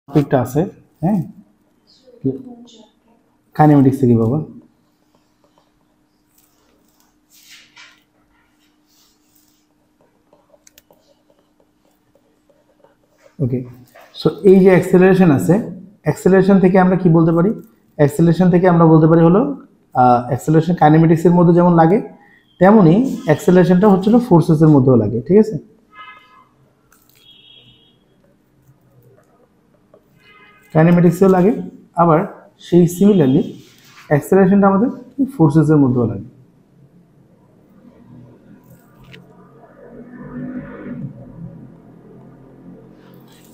টপিকটা আছে, হ্যাঁ, কাইনেমেটিক্স কি বাবা? ওকে, সো এই যে অ্যাক্সেলারেশন আছে, অ্যাক্সেলারেশন থেকে আমরা কি বলতে পারি? অ্যাক্সেলারেশন থেকে আমরা বলতে পারি হলো অ্যাক্সেলারেশন কাইনেমেটিক্সের মধ্যে যেমন লাগে তেমনি অ্যাক্সেলারেশনটা হচ্ছিল ফোর্সেসের মধ্যেও লাগে, ঠিক আছে? কাইনেমেটিক্সেও লাগে, আবার সেই সিমিলারলি অ্যাক্সেলারেশনটা আমাদের ফোর্সেসের মধ্যেও লাগে।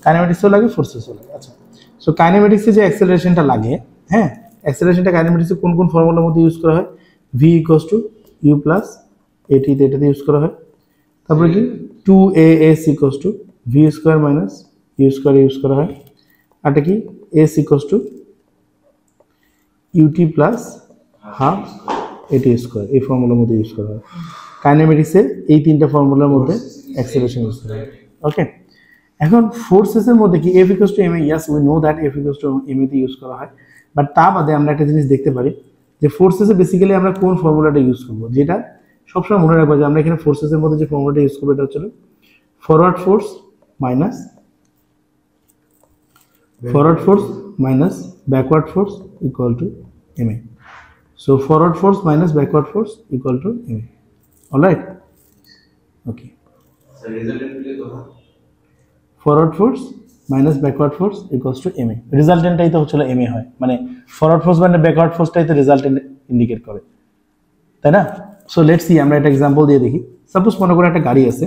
কাইনেমেটিক্সও লাগে, ফোর্সেসও লাগে। আচ্ছা, সো কাইনেমেটিক্সে যে অ্যাক্সেলারেশনটা লাগে, হ্যাঁ, অ্যাক্সেলারেশনটা কাইনেমেটিক্সে কোন কোন ফর্মুলার মধ্যে ইউজ করা হয়? V equals to U plus এটিতে, এটাতে ইউজ করা হয়। তারপরে কি 2as equals to V square minus U square use করা হয়। আরটা কি S equals to UT plus half AT square, এই ফর্মুলার মধ্যে ইউজ করা হয়। কাইনেমেটিক্সের এই তিনটা ফর্মুলার মধ্যে অ্যাক্সেলারেশন ইউজ করা হয়। ওকে, এখন ফোর্সেসের মধ্যে কি F equals to M A, yes we know that F equals to M A তে ইউজ করা হয়, বাট তা বাদে আমরা একটা জিনিস দেখতে পারি যে ফোর্সেসে বেসিক্যালি আমরা কোন ফর্মুলাটা ইউজ করবো, যেটা সবসময় মনে রাখবো যে আমরা এখানে ফোর্সেসের মধ্যে যে ফর্মুলাটা ইউজ করবো এটা হচ্ছে forward force minus backward force equal to M A. So forward force minus backward force equal to M A. Alright, okay, forward force minus backward force equals to M A. রেজাল্টেন্টটাই তো হচ্ছিল M A হয়, মানে forward force মানে backward ফোর্সটাই তো resultant indicate করে, তাই না? সো লেটস সি, আমরা একটা এক্সাম্পল দিয়ে দেখি। সাপোজ মনে করো একটা গাড়ি আছে,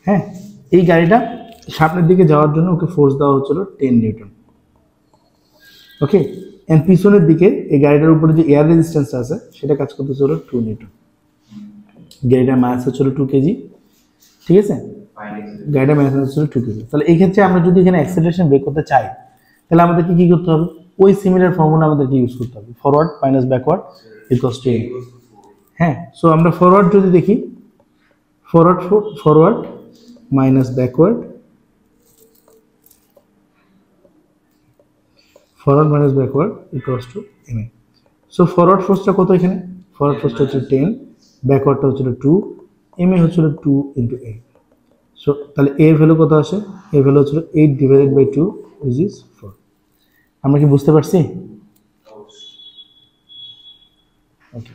হ্যাঁ, এই গাড়িটা সামনের দিকে যাওয়ার জন্য ওকে ফোর্স দেওয়া হচ্ছিল 10 নিউটন। ওকে, এন্ড পিছনের দিকে এই গাড়িটার উপরে যে এয়ার রেজিস্ট্যান্সটা আছে সেটা কাজ করতেছিল 2 নিউটন। গাড়িটার মাস হচ্ছিল 2 কেজি, ঠিক আছে? গাড়িটার মাস হচ্ছিল 2 কেজি। তাহলে এই ক্ষেত্রে আমরা যদি এখানে অ্যাক্সেলারেশন বের করতে চাই তাহলে আমাদেরকে কি করতে হবে? ওই সিমিলার ফর্মুলা আমাদেরকে ইউজ করতে হবে, forward minus backward equals to M. হ্যাঁ, সো আমরা ফরওয়ার্ড যদি দেখি, forward minus backward equals to M A. So forward ফোর্সটা কত এখানে? ফরওয়ার্ড ফোর্সটা হচ্ছে 10, ব্যাকওয়ার্ডটা হচ্ছিল 2, এম এ হচ্ছিল 2 ইন্টু 8। সো তাহলে এ ভ্যালু কত আসে? এ ভ্যালু হচ্ছিল 8 ডিভাইডেড বাই 2 উইচ ইজ 4। আমরা কি বুঝতে পারছি? ওকে,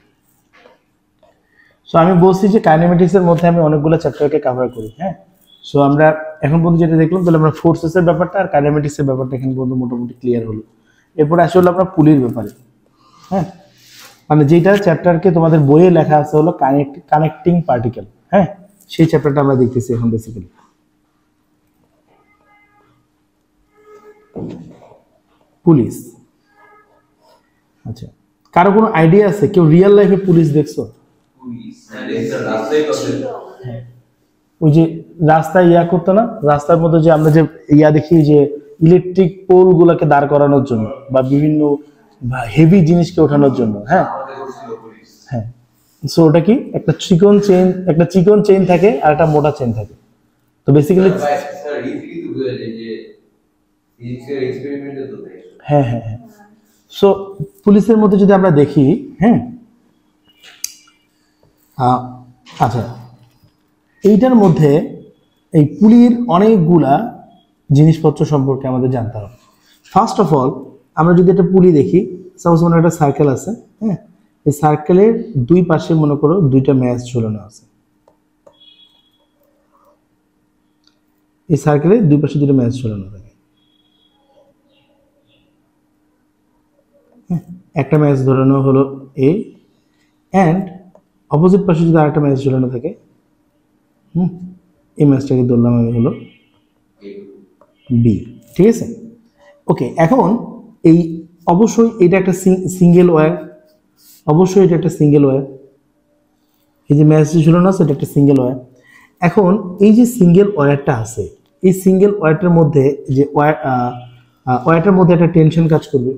সো আমি বলছি যে কাইনেমেটিক্সের মধ্যে আমি অনেকগুলো চ্যাপ্টারকে কভার করি, হ্যাঁ। সো আমরা এখন পর্যন্ত যেটা দেখলাম, তাহলে আমরা ফোর্সেসের ব্যাপারটা আর কাইনেমেটিক্সের ব্যাপারটা এখানে পর্যন্ত মোটামুটি ক্লিয়ার হলো। এরপরে আসলে আমরা পুলির ব্যাপারে, হ্যাঁ, মানে যেটা চ্যাপ্টারকে তোমাদের বইয়ে লেখা আছে হলো কানেক্টিং পার্টিকেল, হ্যাঁ, সেই চ্যাপ্টারটা আমরা দেখতেছি এখন বেসিক্যালি। পুলিশ, আচ্ছা, কারো কোনো আইডিয়া আছে? কেউ রিয়েল লাইফে পুলিশ দেখছো? ওই যে রাস্তায় ইয়া করতো না, রাস্তার মধ্যে যে আমরা যে ইয়া দেখি যে ইলেকট্রিক পোল গুলাকে দাঁড় করানোর জন্য বা বিভিন্ন হেভি জিনিসকে ওঠানোর জন্য, হ্যাঁ হ্যাঁ। সো ওটা কি একটা চিকন চেইন থাকে আর একটা মোটা চেইন থাকে। তো বেসিক্যালি হ্যাঁ হ্যাঁ হ্যাঁ। সো পুলিশের মধ্যে যদি আমরা দেখি, হ্যাঁ, আচ্ছা, এইটার মধ্যে এই পুলির অনেকগুলা জিনিসপত্র সম্পর্কে আমাদের জানতে হবে। ফার্স্ট অফ অল, আমরা যদি একটা পুলি দেখি, সাপোজ মনে একটা সার্কেল আছে, হ্যাঁ, এই সার্কেলের দুই পাশে মনে করো দুইটা ম্যাচ ঝুলানো আছে। এই সার্কেলের দুই পাশে দুইটা ম্যাচ ঝুলানো থাকে, একটা ম্যাচ ধরানো হলো এ, অ্যান্ড অপোজিট পাশে যদি আরেকটা ম্যাচ ঝুলানো থাকে, এই ম্যাচটাকে ধরলাম আমি হলো বি, ঠিক আছে? ওকে, এখন এই অবশ্যই এটা একটা সিঙ্গেল ওয়্যার, অবশ্যই এটা একটা সিঙ্গেল ওয়্যার, এই যে ম্যাচটা ঝুলানো আছে এটা একটা সিঙ্গেল ওয়্যার। এখন এই যে সিঙ্গেল ওয়্যারটা আছে, এই সিঙ্গেল ওয়্যারটার মধ্যে যে ওয়্যারটার মধ্যে একটা টেনশন কাজ করবে।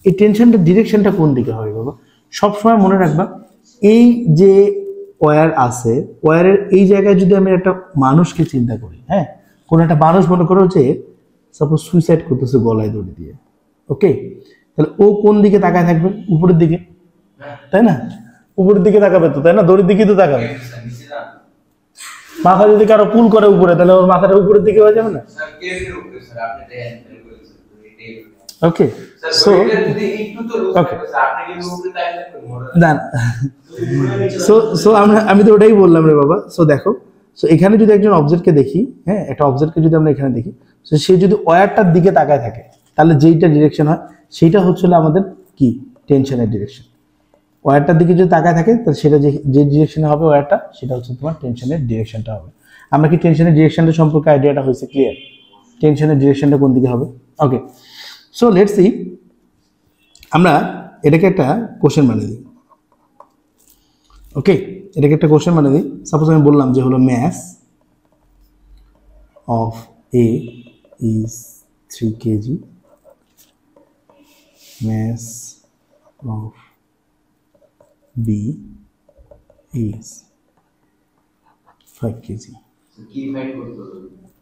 এই টেনশনটা ডিরেকশনটা কোন দিকে হবে বাবা? সবসময় মনে রাখবা, এই যে ওয়্যার আছে, ওয়্যারের এই জায়গায় যদি আমি একটা মানুষকে চিন্তা করি, হ্যাঁ, কোন একটা মানুষ মনে করো যে সাপোজ সুইসাইড করতেছে গলায় দড়ি দিয়ে, ওকে, তাহলে ও কোন দিকে তাকায় থাকবে? উপরের দিকে, তাই না? উপরের দিকে তাকাবে তো, তাই না? দড়ির দিকে তো তাকাবে। মাথা যদি কারো পুল করে উপরে, তাহলে ওর মাথাটা উপরের দিকে হয়ে যাবে না? ওকে, সো ওকে, না সো আমি তো ওটাই বললাম রে বাবা। সো দেখো, সো এখানে যদি একজন অবজেক্টকে দেখি, হ্যাঁ, একটা অবজেক্টকে যদি আমরা এখানে দেখি, সো সে যদি ওয়্যারটার দিকে তাকায় থাকে, তাহলে যেইটা ডিরেকশন হয় সেইটা হচ্ছিল আমাদের কি? টেনশনের ডিরেকশন। ওয়্যারটার দিকে যদি তাকায় থাকে, তাহলে সেটা যে ডিরেকশনে হবে ওয়্যারটা, সেটা হচ্ছে তোমার টেনশনের ডিরেকশনটা হবে। আমরা কি টেনশনের ডিরেকশনটা সম্পর্কে আইডিয়াটা হয়েছে ক্লিয়ার? টেনশনের ডিরেকশনটা কোন দিকে হবে? ওকে, সো লেটস সি, আমরা এটাকে একটা কোশ্চেন বানিয়ে দিই। ওকে, এটাকে একটা কোশ্চেন বানিয়ে দিই। সাপোজ আমি বললাম যে হলো mass of A is 3 kg, mass of B is 5 kg.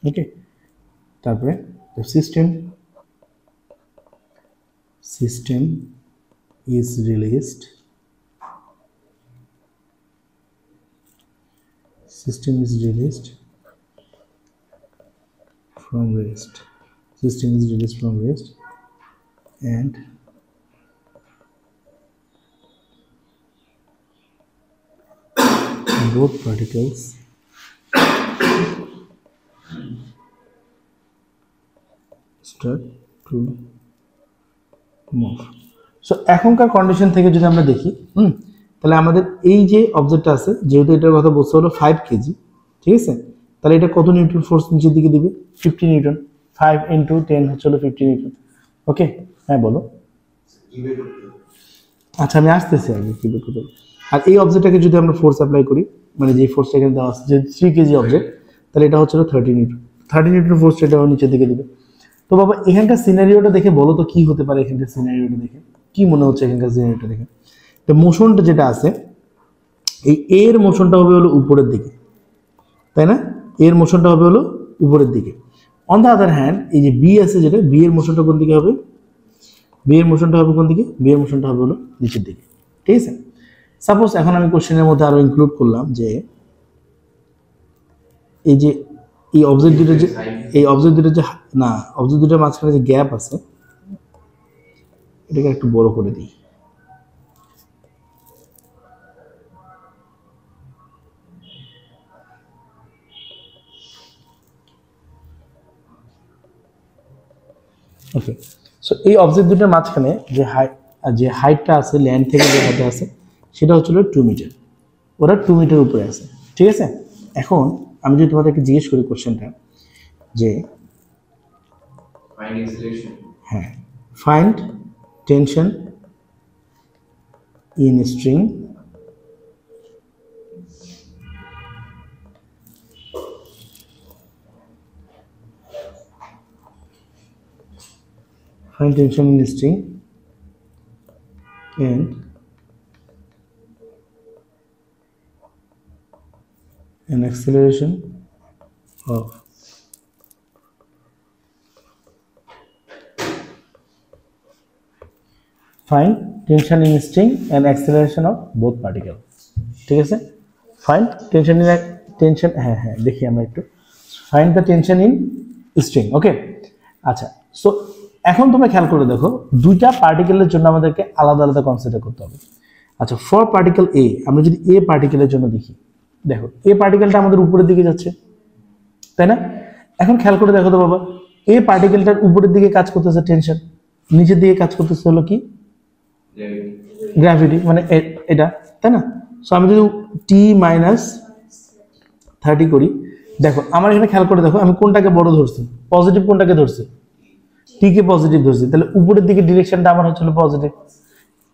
Okay, তারপরে system is released from rest. System is released from rest and both particles start to move. So এখনকার কন্ডিশন থেকে যদি আমরা দেখি, তাহলে আমাদের এই যে অবজেক্টটা আছে, যেহেতু এটার কথা বলছে হলো 5 কেজি, ঠিক আছে, তাহলে এটা কত নিউটন ফোর্স নিচের দিকে দিবে? 50 নিউটন। 5 × 10 হচ্ছে হলো 50 নিউটন। ওকে, হ্যাঁ বলো। আচ্ছা, আমি আসতেছি আগে কি বলতে। আর এই অবজেক্টটাকে যদি আমরা ফোর্স অ্যাপ্লাই করি, মানে যে ফোর্সটা এখানে দেওয়া আছে, যে 3 কেজি অবজেক্ট, তাহলে এটা হচ্ছে 30 নিউটন। 30 নিউটন ফোর্স এটা নিচের দিকে দিবে। তো বাবা, এখানকার সিনারিওটা দেখে বলো তো কি হতে পারে? এখানকার সিনারিওটা দেখে কি মনে হচ্ছে? এখানকার সিনারিওটা দেখে তো মোশনটা যেটা আছে, এই এর মোশনটা হবে হলো উপরের দিকে, তাই না? এর মোশনটা হবে হলো উপরের দিকে। অন দ্য আদার হ্যান্ড, এই যে বি আছে, যেটা বি এর মোশনটা কোন দিকে হবে? বি এর মোশনটা হবে কোন দিকে? বি এর মোশনটা হবে হলো নিচের দিকে, ঠিক আছে? সাপোজ এখন আমি কোশ্চেনের মধ্যে আরো ইনক্লুড করলাম যে এই যে এই অবজেক্ট দুটো যে না, অবজেক্ট দুটোর মাঝখানে যে গ্যাপ আছে, এটাকে একটু বড় করে দিই। ওকে, সো এই অবজেক্ট দুটোর মাঝখানে যে হাইটটা আছে, ল্যান্ড থেকে যে হাইটটা আছে, সেটা হচ্ছিল 2 মিটার। ওরা 2 মিটার উপরে আছে, ঠিক আছে? এখন আমি যদি তোমাদেরকে জিজ্ঞেস করি কোশ্চেনটা যে হ্যাঁ, find tension in string and an acceleration of find tension in string and acceleration of both particle, ঠিক আছে? find tension in tension, হ্যাঁ দেখি আমরা একটু find the tension in string। ওকে, আচ্ছা, সো এখন তোমরা খেয়াল করে দেখো, দুইটা পার্টিকেলের জন্য আমাদেরকে আলাদা আলাদা কনসিডার করতে হবে। আচ্ছা, ফর পার্টিকেল এ, আমরা যদি এ পার্টিকেলের জন্য দেখি, দেখো এ পার্টিকেলটা আমাদের উপরের দিকে যাচ্ছে, তাই না? এখন খেয়াল করে দেখো তো বাবা, এ পার্টিকেলটার উপরের দিকে কাজ করতেছে টেনশন, নিচের দিকে কাজ করতেছে হলো কি? গ্র্যাভিটি, মানে এটা, তাই না? সো আমি যদি T-30 করি, দেখো আমার এখানে খেয়াল করে দেখো, আমি কোনটাকে বড় ধরছি? পজিটিভ কোনটাকে ধরছি? টি কে পজিটিভ ধরছি, তাহলে উপরের দিকে ডিরেকশনটা আমার হচ্ছিল পজিটিভ।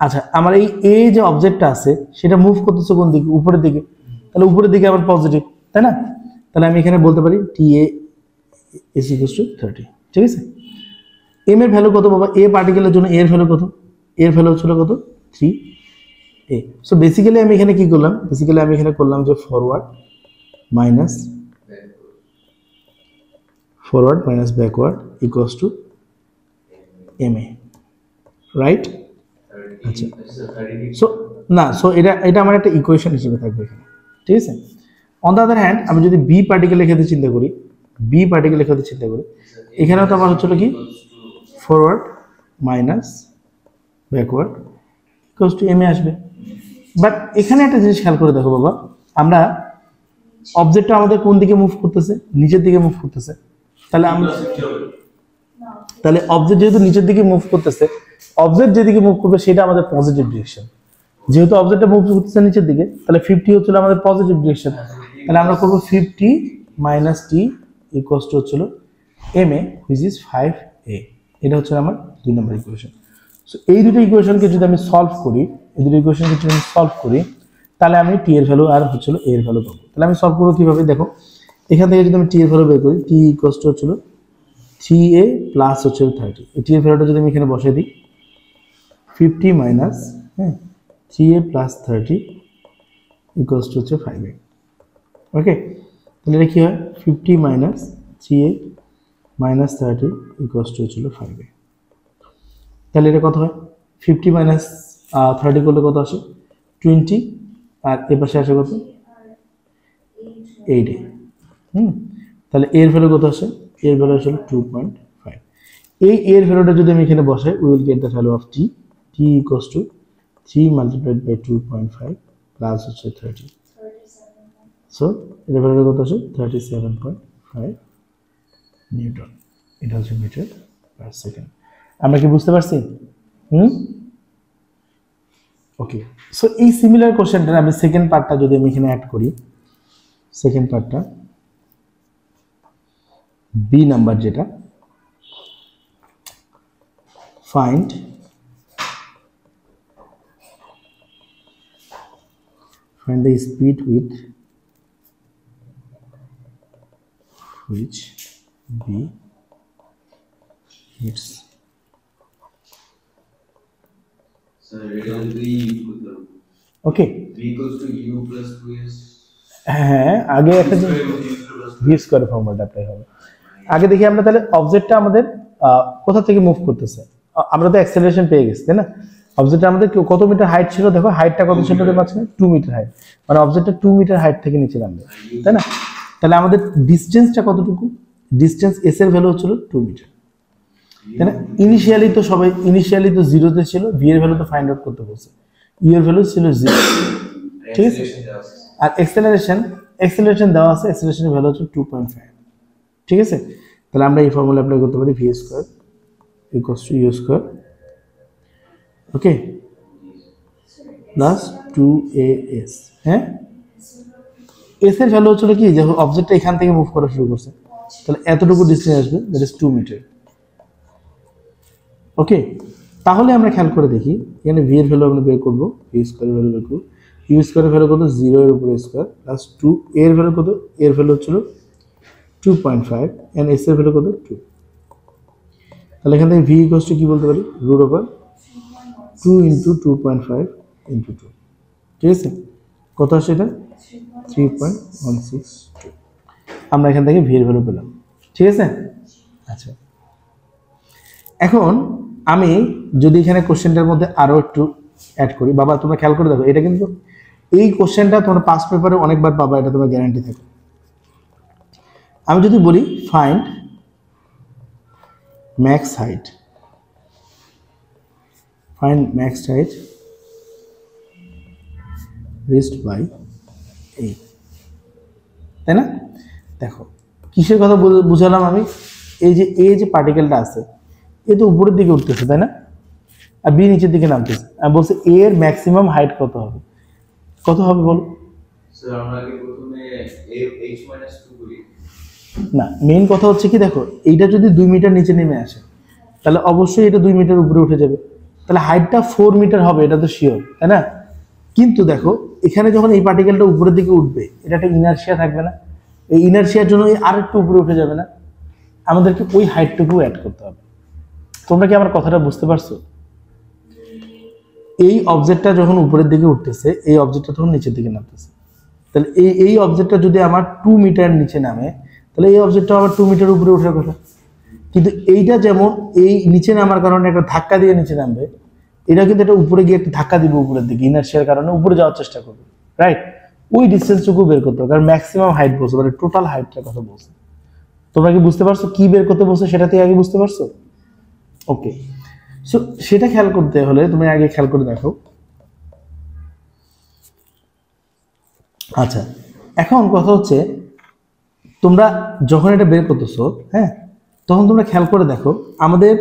আচ্ছা, আমার এই যে অবজেক্টটা আছে, সেটা মুভ করতেছে কোন দিকে? উপরের দিকে, তাহলে উপরের দিকে আবার পজিটিভ, তাই না? তাহলে আমি এখানে বলতে পারি TA is equals to 30, ঠিক আছে? এম এর ভ্যালু কত বাবা? এ পার্টিকেলের জন্য এর ভ্যালু কত? এর ভ্যালু হচ্ছিল কত? 3 এ। সো বেসিক্যালি আমি এখানে কি করলাম, বেসিক্যালি আমি এখানে করলাম যে forward minus backward equals to M A, right? আচ্ছা, সো না, সো এটা আমার একটা ইকুয়েশন হিসেবে থাকবে এখানে, ঠিক আছে? অন দ্য আদার হ্যান্ড আমি যদি বি পার্টিকেল লেখাতে চিন্তা করি, এখানেও তো আমার হচ্ছিল কি forward minus backward equals to M A আসবে। বাট এখানে একটা জিনিস খেয়াল করে দেখো বাবা, আমরা অবজেক্টটা আমাদের কোন দিকে মুভ করতেছে, নিচের দিকে মুভ করতেছে। তাহলে অবজেক্ট যেহেতু নিচের দিকে মুভ করতেছে, অবজেক্ট যেদিকে মুভ করবে সেটা আমাদের পজিটিভ ডিরেকশন। যেহেতু অবজেক্টটা মুভ করতেছে নিচের দিকে, তাহলে 50 হচ্ছিল আমাদের পজিটিভ ডিরেকশন। তাহলে আমরা করবো 50 মাইনাস টি ইকুয়ালস টু হচ্ছিল M A which is 5a। এটা হচ্ছে আমার 2 নম্বর ইকুয়েশন। সো এই দুটো ইকুয়েশনকে যদি আমি সলভ করি, তাহলে আমি টি এর ভ্যালু আর হচ্ছিল এ এর ভ্যালু পাবো। তাহলে আমি সলভ করবো কিভাবে, দেখো এখান থেকে যদি আমি টি এর ভ্যালু বের করি, টি ইকুয়ালস টু হচ্ছিল 3a প্লাস হচ্ছে 30। এই টি এর ভ্যালুটা যদি আমি এখানে বসাই দিই, 50 minus 3a plus 30 equals to হচ্ছে 5a। ওকে, তাহলে এটা কি হয়, 50 minus 3a minus 30 equals to হচ্ছিল 5a। তাহলে এটা কত হয়, 50 মাইনাস 30 করলে কত আসে 20, আর এ পাশে আসে কত 8a। তাহলে এর ভ্যালু কত আসে, এর ভ্যালু আসলে 2.5। এই এর ভ্যালুটা যদি আমি এখানে বসাই, we will get the value of T, T equals to 3 multiplied by 2.5 plus হচ্ছে 30। সো এর ভ্যালু কত আসে 37.5 নিউটন। এটা হচ্ছে মিটার পার সেকেন্ড। আমরা কি বুঝতে পারছি? ওকে, সো এই সিমিলার কোশ্চেনটা আমি সেকেন্ড পার্টটা যদি আমি এখানে অ্যাড করি, সেকেন্ড পার্টটা বি নাম্বার, যেটা find the speed with which b hits okay b equals to u plus 2s। হ্যাঁ, আগে একটা ভি স্কয়ার ফর্মুলাটা অ্যাপ্লাই হবে। আগে দেখি আমরা তাহলে অবজেক্টটা আমাদের কোথা থেকে মুভ করতেছে। আমরা তো অ্যাক্সেলারেশন পেয়ে গেছি, তাই না? অবজেক্টটা আমাদের কত মিটার হাইট ছিল, দেখো হাইটটা কত ছিল ওদের মাঝখানে 2 মিটার হাইট, মানে অবজেক্টটা 2 মিটার হাইট থেকে নিচে নামবে, তাই না? তাহলে আমাদের ডিসটেন্সটা কতটুকু, ডিসটেন্স এস এর ভ্যালু হচ্ছিল 2 মিটার, তাই না? ইনিশিয়ালি তো 0 ছিল, ভি এর ভ্যালু তো ফাইন্ড আউট করতে বলছে, ইউ এর ভ্যালু ছিল 0, ঠিক আছে? আর অ্যাক্সেলারেশন দেওয়া আছে, অ্যাক্সেলারেশনের ভ্যালু হচ্ছে 2.5, ঠিক আছে? তাহলে আমরা এই ফর্মুলা অ্যাপ্লাই করতে পারি, V square equals to U square, okay, plus 2as। হ্যাঁ, এস এর ভ্যালু হচ্ছিল কি, যখন অবজেক্টটা এখান থেকে মুভ করা শুরু করছে, তাহলে এতটুকু ডিসটেন্স আসবে, দ্যাট ইজ 2 মিটার। ওকে, তাহলে আমরা খেয়াল করে দেখি, এখানে ভি এর ভ্যালু আমরা বের করবো, ভি স্কয়ারের ভ্যালু বের করবো, ইউ স্কয়ারের ভ্যালু কত, 0 এর উপরে স্কয়ার প্লাস 2, এর ভ্যালু কত, এর ভ্যালু হচ্ছিল 2.5 এন্ড এস এর ভ্যালু কত 2। তাহলে এখান থেকে ভি ইকুয়ালস টু কি বলতে পারি, রুট ওভার 2 ইন্টু 2.5 ইন্টু 2, ঠিক আছে? কত আসে এটা 3.162। আমরা এখান থেকে ভি এর ভ্যালু পেলাম, ঠিক আছে? আচ্ছা, এখন আমি যদি এখানে কোশ্চেনটার মধ্যে আরো একটু অ্যাড করি, বাবা তোমরা খেয়াল করে দেখো, এটা কিন্তু এই কোশ্চেনটা তোমরা পাস পেপারে অনেকবার পাবা, এটা তোমার গ্যারান্টি থাকে। আমি যদি বলি find max height, reached by A, তাই না? দেখো কিসের কথা বুঝালাম আমি, এই যে এ যে পার্টিকেলটা আছে, এ তো উপরের দিকে উঠতেছে, তাই না? আর বি নিচের দিকে নামতেছে। আমি বলছি এ এর ম্যাক্সিমাম হাইট কত হবে, কত হবে বলো? স্যার আমরা আগে প্রথমে h - 2 করি। না, মেইন কথা হচ্ছে কি, দেখো এইটা যদি 2 মিটার নিচে নেমে আসে, তাহলে অবশ্যই এটা 2 মিটার উপরে উঠে যাবে, তাহলে হাইটটা 4 মিটার হবে, এটা তো শিওর, তাই না? কিন্তু দেখো এখানে যখন এই পার্টিকেলটা উপরের দিকে উঠবে, এটা একটা ইনারশিয়া থাকবে না, এই ইনারশিয়ার জন্য আর একটু উপরে উঠে যাবে না, আমাদেরকে ওই হাইটটুকু অ্যাড করতে হবে। তোমরা কি আমার কথাটা বুঝতে পারছো? এই অবজেক্টটা যখন উপরের দিকে উঠতেছে, এই অবজেক্টটা তখন নিচের দিকে নামতেছে। তাহলে এই অবজেক্টটা যদি আমার 2 মিটার নিচে নামে, তাহলে এই অবজেক্টটা আবার 2 মিটার উপরে ওঠার কথা। কিন্তু এইটা যেমন এই নিচে নামার কারণে একটা ধাক্কা দিয়ে নিচে নামবে, এটা কিন্তু এটা উপরে গিয়ে একটা ধাক্কা দিবে উপরের দিকে, ইনার্শিয়ার কারণে উপরে যাওয়ার চেষ্টা করবে, রাইট? ওই ডিস্টেন্সটুকু বের করতে হবে, কারণ ম্যাক্সিমাম হাইট বলছে, মানে টোটাল হাইটটার কথা বলছে। তোমরা কি বুঝতে পারছো কি বের করতে বলছো? সেটাতে আগে বুঝতে পারছো? ওকে, সো সেটা খেয়াল করতে হলে তুমি আগে খেয়াল করে দেখো। আচ্ছা, এখন কথা হচ্ছে তোমরা যখন এটা বের করতেছো, হ্যাঁ, তখন তোমরা খেয়াল করে দেখো আমাদের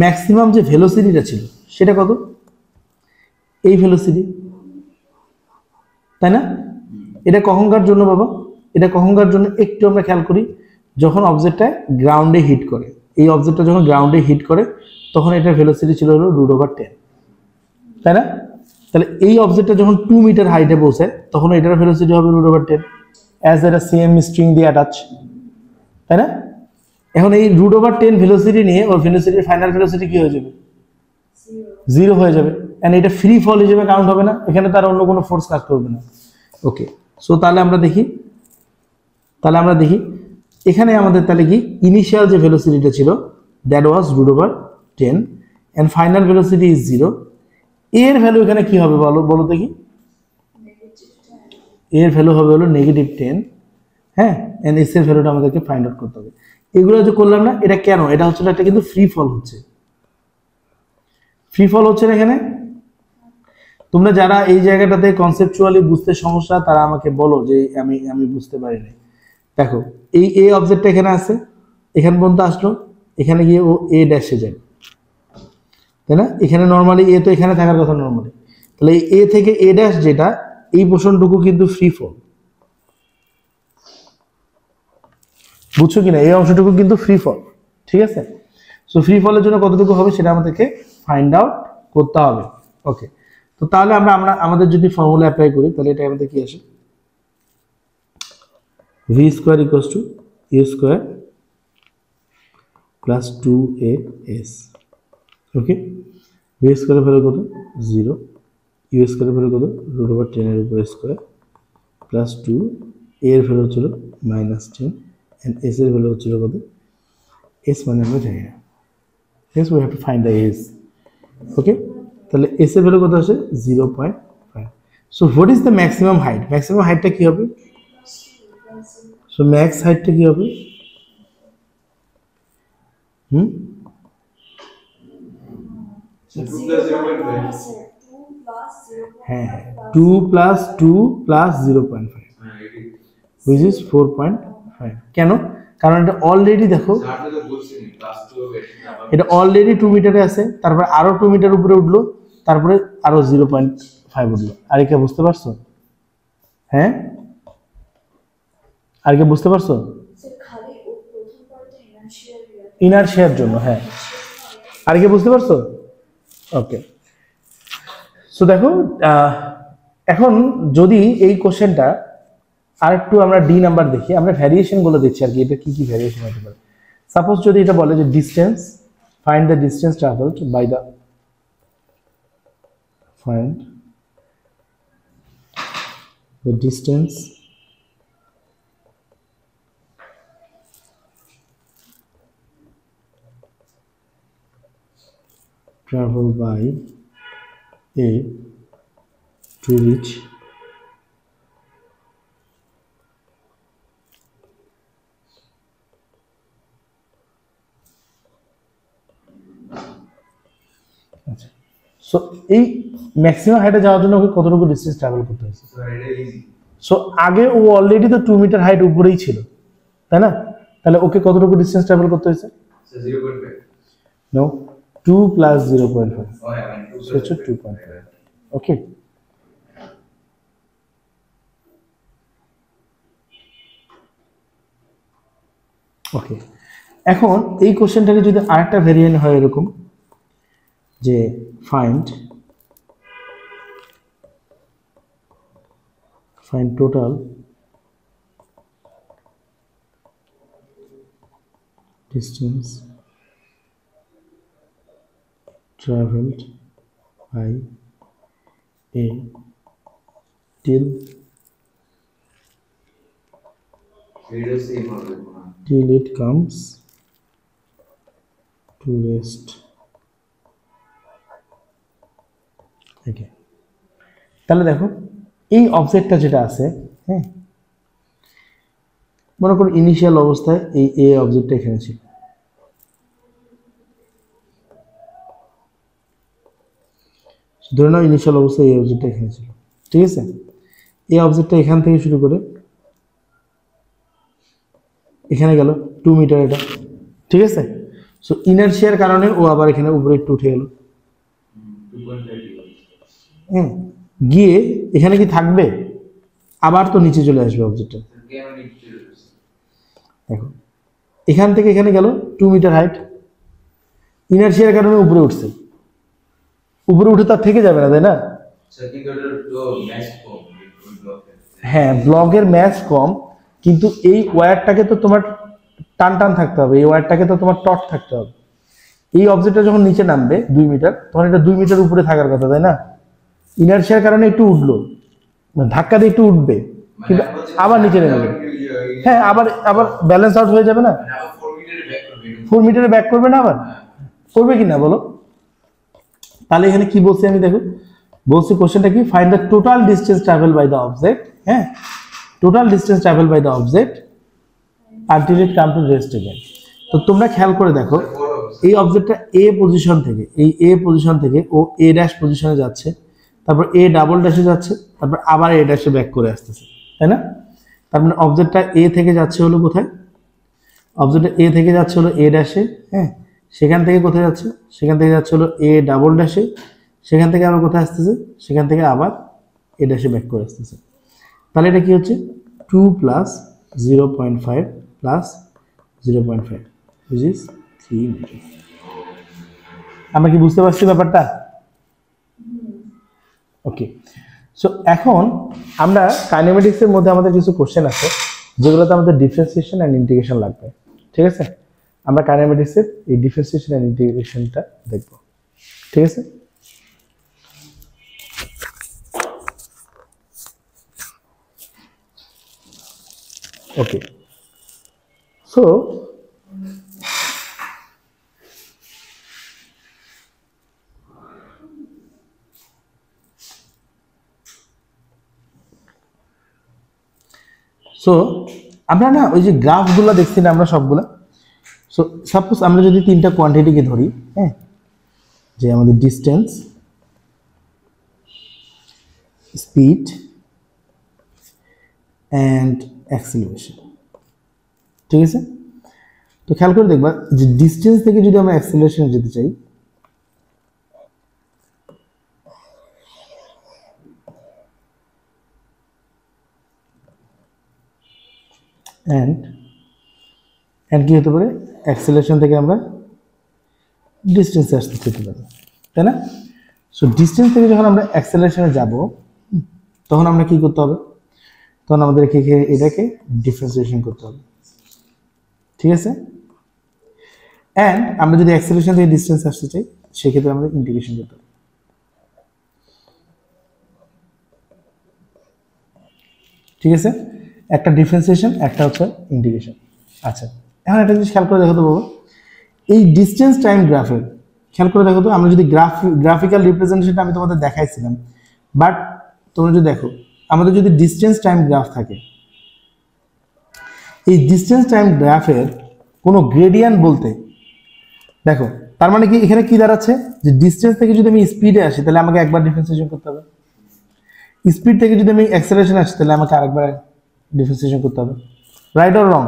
ম্যাক্সিমাম যে ভেলোসিটিটা ছিল সেটা কত? এই ভেলোসিটি, তাই না? এটা কখনকার জন্য বাবা? এটা কখনকার জন্য একটু আমরা খেয়াল করি, যখন অবজেক্টটা গ্রাউন্ডে হিট করে। এই অবজেক্টটা যখন গ্রাউন্ডে হিট করে তখন এটার ভেলোসিটি ছিল হলো √10, তাই না? তাহলে এই অবজেক্টটা যখন 2 মিটার হাইটে পৌঁছায় তখন এটার ভেলোসিটি হবে √10, অ্যাজ এটা সেম স্ট্রিং দিয়ে অ্যাটাচ, তাই না? এখন এই √10 ভেলোসিটি নিয়ে ওর ভেলোসিটির ফাইনাল ভেলোসিটি কি হয়ে যাবে? 0 হয়ে যাবে। এন্ড এটা ফ্রি ফল হিসেবে কাউন্ট হবে না, এখানে তার অন্য কোনো ফোর্স কাজ করবে না। ওকে, সো তাহলে আমরা দেখি এখানে আমাদের তাহলে কি ইনিশিয়াল যে ভেলোসিটিটা ছিল that was √10 and final velocity is 0। এর ভ্যালু এখানে কি হবে বলো দেখি? এর ভ্যালু হবে হলো -10, হ্যাঁ, এন্ড এস এর ভ্যালুটা আমাদেরকে ফাইন্ড আউট করতে হবে। এগুলো যে করলাম না, এটা কেন? এটা হচ্ছে একটা কিন্তু ফ্রি ফল হচ্ছে, ফ্রি ফল হচ্ছে না এখানে। তোমরা যারা এই জায়গাটাতে কনসেপচুয়ালি বুঝতে সমস্যা তারা আমাকে বলো যে আমি বুঝতে পারি নাই। দেখো এই এ অবজেক্টটা এখানে আছে, এখান পর্যন্ত আসলো, এখানে গিয়ে ও এ ড্যাশে যায়, তাই না? এখানে নর্মালি এ তো এখানে থাকার কথা নর্মালি, তাহলে এই এ থেকে এ ড্যাশ যেটা, এই পোর্শনটুকু কিন্তু ফ্রি ফল, বুঝছো কিনা? এই অংশটুকু কিন্তু ফ্রি ফল, ঠিক আছে? সো ফ্রি ফলের জন্য কতটুকু হবে সেটা আমাদেরকে ফাইন্ড আউট করতে হবে। ওকে, তো তাহলে আমরা আমাদের যদি ফর্মুলা অ্যাপ্লাই করি তাহলে এটা আমাদের কি আসে? V square equals to U square plus 2as। Okay, V স্কোয়ারের ভ্যালু কত? 0, ইউ স্কোয়ারের ভ্যালু কত? √10 এর উপর স্কোয়ার প্লাস 2, এর ভ্যালু হচ্ছিল -10 এন্ড এস এর ভ্যালু হচ্ছিল কত? এস মানে আমরা জানি না, yes we have to find the s। ওকে, তাহলে s এর ভ্যালু কত আসে? 0.5। So what is the maximum height? Maximum হাইটটা কি হবে? সো ম্যাক্স হাইটটা কি হবে? হ্যাঁ, 2 + 2 + 0.5 which is 4.5। কেন? কারণ এটা অলরেডি দেখো এটা অলরেডি 2 মিটারে আছে, তারপরে আরো 2 মিটার উপরে উঠলো, তারপরে আরো 0.5 উঠলো। আর কি বুঝতে পারছো? হ্যাঁ, আর কি বুঝতে পারছো? ইনারশিয়ার জন্য, হ্যাঁ। আর কি বুঝতে পারছো? ওকে, সো দেখো এখন যদি এই কোশ্চেনটা আর একটু আমরা ডি নাম্বার দেখি, আমরা ভ্যারিয়েশন গুলো দেখছি আর কি, এটা কি কি ভ্যারিয়েশন হতে পারে। সাপোজ যদি এটা বলে যে distance, find the distance travelled by the, find the distance traveled by A to reach আচ্ছা, সো এই ম্যাক্সিমাম হাইটে যাওয়ার জন্য ওকে কতটুকু ডিস্টেন্স ট্রাভেল করতে হয়েছে? সো আগে ও অলরেডি তো 2 মিটার হাইট উপরেই ছিল, তাই না? তাহলে ওকে কতটুকু ডিস্টেন্স ট্রাভেল করতে হয়েছে? 0.5 নো, 2 + 0.5, সো হচ্ছে 2.5। ওকে, ওকে, এখন এই কোশ্চেনটাকে যদি আরেকটা ভেরিয়েন্ট হয় এরকম যে find total distance traveled by a till video same হবে না till it comes to rest. Okay. তাহলে দেখো এই অবজেক্টটা যেটা আছে, হ্যাঁ, মনে করো ইনিশিয়াল অবস্থায় এই এ অবজেক্টটা এখানে ছিল, ধরে নাও ইনিশিয়াল অবস্থায় এই অবজেক্টটা এখানে ছিল, ঠিক আছে। এই অবজেক্টটা এখান থেকে শুরু করে এখানে গেল 2 মিটার, এটা ঠিক আছে। সো ইনারশিয়ার কারণে ও আবার এখানে উপরে একটু উঠে গেল, 2.5 গিয়ে এখানে কি থাকবে, আবার তো নিচে চলে আসবে অবজেক্টটা। কেন নিচে চলে আসছে দেখো এখান থেকে এখানে গেল 2 মিটার হাইট, ইনারশিয়ার কারণে উপরে উঠছে, উপরে উঠে তার থেকে যাবে না, তাই না? সার্কিটের তো ম্যাচ কম ব্লকের হ্যাঁ, ব্লকের ম্যাচ কম, কিন্তু এই ওয়্যারটাকে তো তোমার টান টান থাকতে হবে, এই ওয়্যারটাকে তো তোমার টট থাকতে হবে। এই অবজেক্টটা যখন নিচে নামবে 2 মিটার, তখন এটা 2 মিটার উপরে থাকার কথা, তাই না? ইনারশিয়ার কারণে একটু উঠলো, মানে ধাক্কা দিয়ে একটু উঠবে, কিন্তু আবার নিচে নেমে যাবে। হ্যাঁ, আবার আবার ব্যালেন্স আউট হয়ে যাবে না, 4 মিটারে ব্যাক করবে না, আবার করবে কি না বলো? তাহলে এখানে কি বলছি আমি, দেখো বলছি কোশ্চেনটা কি, find the total distance travel by the object, হ্যাঁ, total distance travel by the object until it come to rest again. তো তোমরা খেয়াল করে দেখো, এই অবজেক্টটা এ পজিশন থেকে, এই এ পজিশন থেকে ও এ ড্যাশ পজিশনে যাচ্ছে, তারপর এ ডাবল ড্যাশে যাচ্ছে, তারপর আবার এ ড্যাশে ব্যাক করে আসতেছে, তাই না? তার মানে অবজেক্টটা এ থেকে যাচ্ছে হলো কোথায়, অবজেক্টটা এ থেকে যাচ্ছে হলো এ ড্যাশে, হ্যাঁ, সেখান থেকে কোথায় যাচ্ছে, সেখান থেকে যাচ্ছে হলো এ ডাবল ড্যাশে, সেখান থেকে আবার কোথায় আসতেছে, সেখান থেকে আবার এ ড্যাশে ব্যাক করে আসতেছে। তাহলে এটা কি হচ্ছে 2 plus 0.5 plus 0.5 which is 3 metre. আমরা কি বুঝতে পারছি ব্যাপারটা? ওকে, সো এখন আমরা কাইনেমেটিক্সের মধ্যে আমাদের কিছু কোশ্চেন আছে যেগুলোতে আমাদের ডিফারেন্সিয়েশন অ্যান্ড ইন্টিগ্রেশন লাগবে, ঠিক আছে। আমরা কাইনেমেটিক্সের এই ডিফারেন্সিয়েশন অ্যান্ড ইন্টিগ্রেশনটা দেখব, ঠিক আছে। ওকে, সো সো আমরা না ওই যে গ্রাফগুলো দেখছি না আমরা সবগুলা, সো সাপোজ আমরা যদি 3টা কোয়ান্টিটিকে ধরি, হ্যাঁ, যে আমাদের ডিস্টেন্স, স্পিড অ্যান্ড অ্যাক্সিলারেশন, ঠিক আছে। তো খেয়াল করে দেখবা যে ডিস্টেন্স থেকে যদি আমরা অ্যাক্সিলারেশনে যেতে চাই, অ্যান্ড কি হতে পারে, অ্যাক্সিলারেশন থেকে আমরা ডিস্টেন্সে আসতে যেতে পারি, তাই না? সো ডিস্টেন্স থেকে যখন আমরা অ্যাক্সিলারেশনে যাব, তখন আমরা কি করতে হবে, তখন আমাদের এটাকে ডিফারেন্সিয়েশন করতে হবে, ঠিক আছে। অ্যান্ড আমরা যদি অ্যাক্সিলারেশন থেকে ডিস্টেন্স আসতে চাই, সেক্ষেত্রে আমাদের ইন্টিগ্রেশন করতে হবে, ঠিক আছে। একটা ডিফারেন্সিয়েশন, একটা হচ্ছে ইন্টিগ্রেশন। আচ্ছা, এখন একটা জিনিস খেয়াল করে দেখো তো বাবু, এই ডিস্টেন্স টাইম গ্রাফের খেয়াল করে দেখো তো, আমরা যদি গ্রাফিক্যাল রিপ্রেজেন্টেশনটা আমি তোমাদের দেখাইছিলাম, বাট তোমরা যদি দেখো আমাদের যদি ডিস্টেন্স টাইম গ্রাফ থাকে, এই ডিস্টেন্স টাইম গ্রাফের কোনো গ্রেডিয়েন্ট বলতে, দেখো তার মানে কি এখানে কি দাঁড়াচ্ছে, যে ডিস্টেন্স থেকে যদি আমি স্পিডে আসি তাহলে আমাকে একবার ডিফারেন্সিয়েশন করতে হবে, স্পিড থেকে যদি আমি অ্যাক্সেলারেশন আসি তাহলে আমাকে আরেকবার ডিফারেন্সিয়েশন করতে হবে, রাইট অর রং?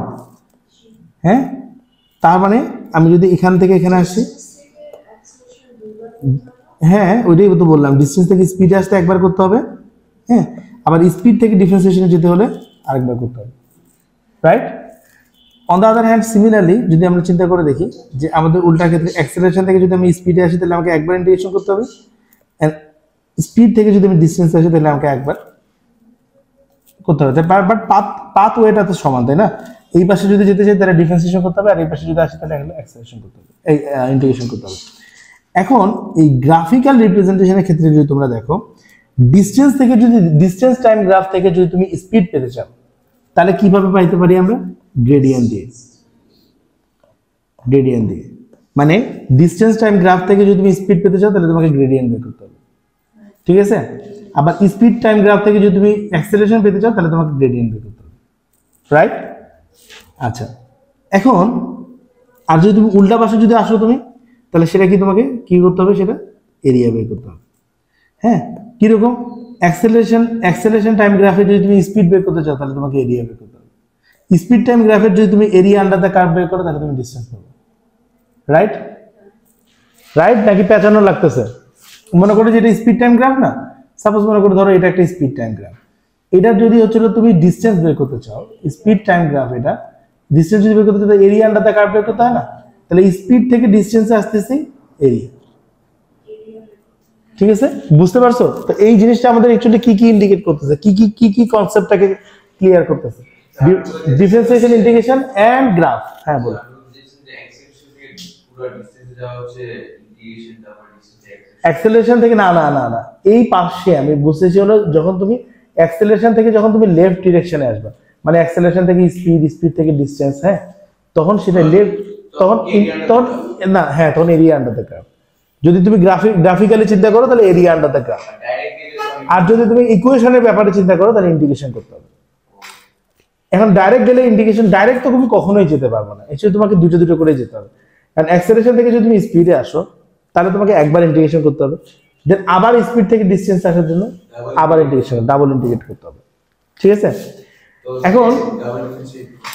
হ্যাঁ, তার মানে আমি যদি এখান থেকে এখানে আসি, হ্যাঁ ওইটাই তো বললাম, ডিস্টেন্স থেকে স্পিডে আসতে একবার করতে হবে, হ্যাঁ, আবার স্পিড থেকে ডিফারেন্সিয়েশনে যেতে হলে আরেকবার করতে হবে, right. On the other hand similarly যদি আমরা চিন্তা করে দেখি যে আমাদের উল্টা ক্ষেত্রে অ্যাক্সেলারেশন থেকে যদি আমি স্পিডে আসি তাহলে আমাকে একবার ইন্টিগ্রেশন করতে হবে, অ্যান্ড স্পিড থেকে যদি আমি ডিস্টেন্স আসি তাহলে আমাকে একবার করতে হবে, বাট পাথ ওয়েটা তো সমান, তাই না? এই পাশে যদি যেতে চাই তাহলে ডিফারেন্সিয়েশন করতে হবে, আর এই পাশে যদি আসি তাহলে অ্যাক্সেলারেশন করতে হবে, এই ইন্টিগ্রেশন করতে হবে। এখন এই গ্রাফিক্যাল রিপ্রেজেন্টেশনের ক্ষেত্রে যদি তোমরা দেখো, ডিস্টেন্স টাইম গ্রাফ থেকে যদি তুমি স্পিড পেতে চাও, তাহলে কিভাবে পাইতে পারি আমরা? গ্রেডিয়েন্ট দিয়ে। মানে ডিস্টেন্স টাইম গ্রাফ থেকে যদি তুমি স্পিড পেতে চাও, তাহলে তোমাকে গ্রেডিয়েন্ট বের করতে হবে, ঠিক আছে? আবার স্পিড টাইম গ্রাফ থেকে যদি তুমি অ্যাক্সেলারেশন পেতে চাও, তাহলে তোমাকে গ্রেডিয়েন্ট বের করতে হবে, রাইট? আচ্ছা, এখন আর যদি তুমি উল্টা পাশে যদি আসো তুমি, তাহলে সেটা কি তোমাকে কি করতে হবে? সেটা এরিয়া বের করতে হবে। হ্যাঁ, কিরকম? অ্যাক্সেলারেশন টাইম গ্রাফে যদি তুমি স্পিড বের করতে চাও, তাহলে তোমাকে এরিয়া বের করতে হবে। স্পিড টাইম গ্রাফের যদি তুমি এরিয়া আন্ডার দ্য কার্ভ বের করো, তাহলে তুমি ডিসটেন্স পাবে, রাইট? নাকি পেঁচানো লাগতেছে? মনে করো যে এটা স্পিড টাইম গ্রাফ না, সাপোজ মনে করো ধরো এটা একটা স্পিড টাইম গ্রাফ, এটা যদি হচ্ছিল তুমি ডিসটেন্স বের করতে চাও, স্পিড টাইম গ্রাফ, এটা ডিসটেন্স যদি বের করতে চাও, এরিয়া আন্ডার দ্য কার্ভ বের করতে হয় না? তাহলে স্পিড থেকে ডিসটেন্সে আসতেছে এরিয়া, ঠিক আছে? বুঝতে পারছো? তো এই জিনিসটা আমাদের অ্যাকচুয়ালি কি ইন্ডিকেট করতেছে, কি কনসেপ্টটাকে ক্লিয়ার করতেছে? Differentiation, integration and graph. হ্যাঁ বলো। অ্যাক্সেলারেশন থেকে না, এই পাশে আমি বুঝতেছি হলো যখন তুমি অ্যাক্সেলারেশন থেকে যখন তুমি লেফট ডিরেকশনে আসবে, মানে অ্যাক্সেলারেশন থেকে স্পিড থেকে ডিসটেন্স, হ্যাঁ, তখন সেটা লেফট, তখন না, হ্যাঁ, তখন এরিয়া আন্ডার দ্য কার্ভ। যদি তুমি গ্রাফিক্যালি চিন্তা করো, তাহলে এরিয়া আন্ডার দ্য কার্ভ। আর যদি তুমি ইকুয়েশনের ব্যাপারে চিন্তা করো, তাহলে ইন্টিগ্রেশন করতে হবে। এখন ডাইরেক্ট গেলে ইন্টিগ্রেশন, ডাইরেক্ট তো তুমি কখনোই যেতে পারবে না, এসে তোমাকে দুটো করে যেতে হবে। কারণ অ্যাক্সেলারেশন থেকে যদি তুমি স্পিডে আসো, তাহলে তোমাকে একবার ইন্টিগ্রেশন করতে হবে, দেন আবার স্পিড থেকে ডিসটেন্স আসার জন্য আবার ডাবল ইন্টিগ্রেট করতে হবে, ঠিক আছে? এখন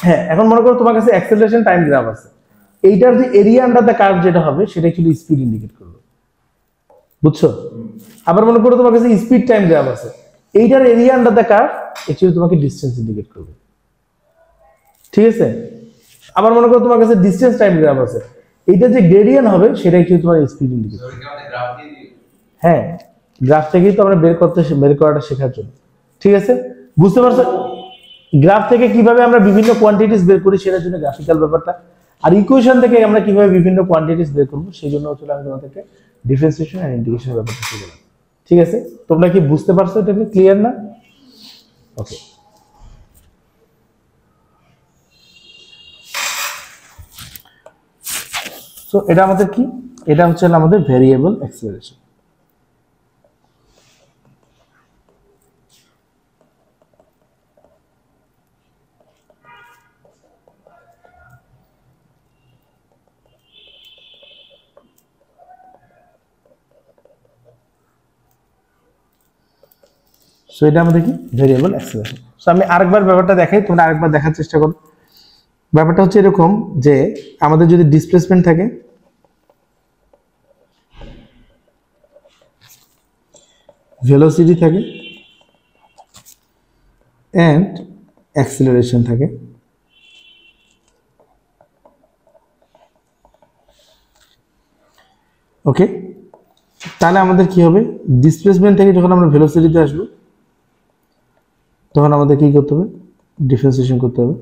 হ্যাঁ, এখন মনে করো তোমার কাছে অ্যাক্সেলারেশন টাইম গ্রাফ আছে, এইটার যে এরিয়া আন্ডার দ্য কার্ভ যেটা হবে, সেটা অ্যাকচুয়ালি স্পিড ইন্ডিকেট করবে, বুঝছো? আবার মনে করো তোমার কাছে স্পিড টাইম গ্রাফ আছে, এইটার area under the curve actually তোমাকে ডিসটেন্স ইন্ডিকেট করবে, ঠিক আছে? আবার মনে করো তোমার কাছে ডিসটেন্স টাইম গ্রাফ আছে, এইটা যে গ্রেডিয়েন্ট হবে, সেটা অ্যাকচুয়ালি তোমার স্পিড ইন্ডিকেট করবে। হ্যাঁ, গ্রাফ থেকেই তো আমরা বের করাটা শেখার জন্য, ঠিক আছে? বুঝতে পারছো? গ্রাফ থেকে কিভাবে আমরা বিভিন্ন কোয়ান্টিটিস বের করি, সেটার জন্য গ্রাফিক্যাল ব্যাপারটা। আর ইকুয়েশন থেকে আমরা কিভাবে বিভিন্ন কোয়ান্টিটিস বের করবো, সেই জন্য হচ্ছে আমি তোমাদেরকে ডিফারেন্সিয়েশন আর ইন্টিগ্রেশনের ব্যাপারটা শিখলাম, ঠিক আছে? তোমরা কি বুঝতে পারছো? এটা কি ক্লিয়ার না? ওকে। সো এটা আমাদের কি? এটা হচ্ছে আমাদের ভেরিয়েবল অ্যাক্সেলারেশন। সো এটা আমাদের কি? Variable acceleration. সো আমি আরেকবার ব্যাপারটা দেখাই, তোমরা আরেকবার দেখার চেষ্টা করো। ব্যাপারটা হচ্ছে এরকম যে আমাদের যদি ডিসপ্লেসমেন্ট থাকে, ভেলোসিটি থাকে এন্ড অ্যাক্সেলারেশন থাকে, ওকে, তাহলে আমাদের কি হবে? ডিসপ্লেসমেন্ট থেকে যখন আমরা ভেলোসিটিতে আসবো, তখন আমাদের কি করতে হবে? ডিফারেন্সিয়েশন করতে হবে।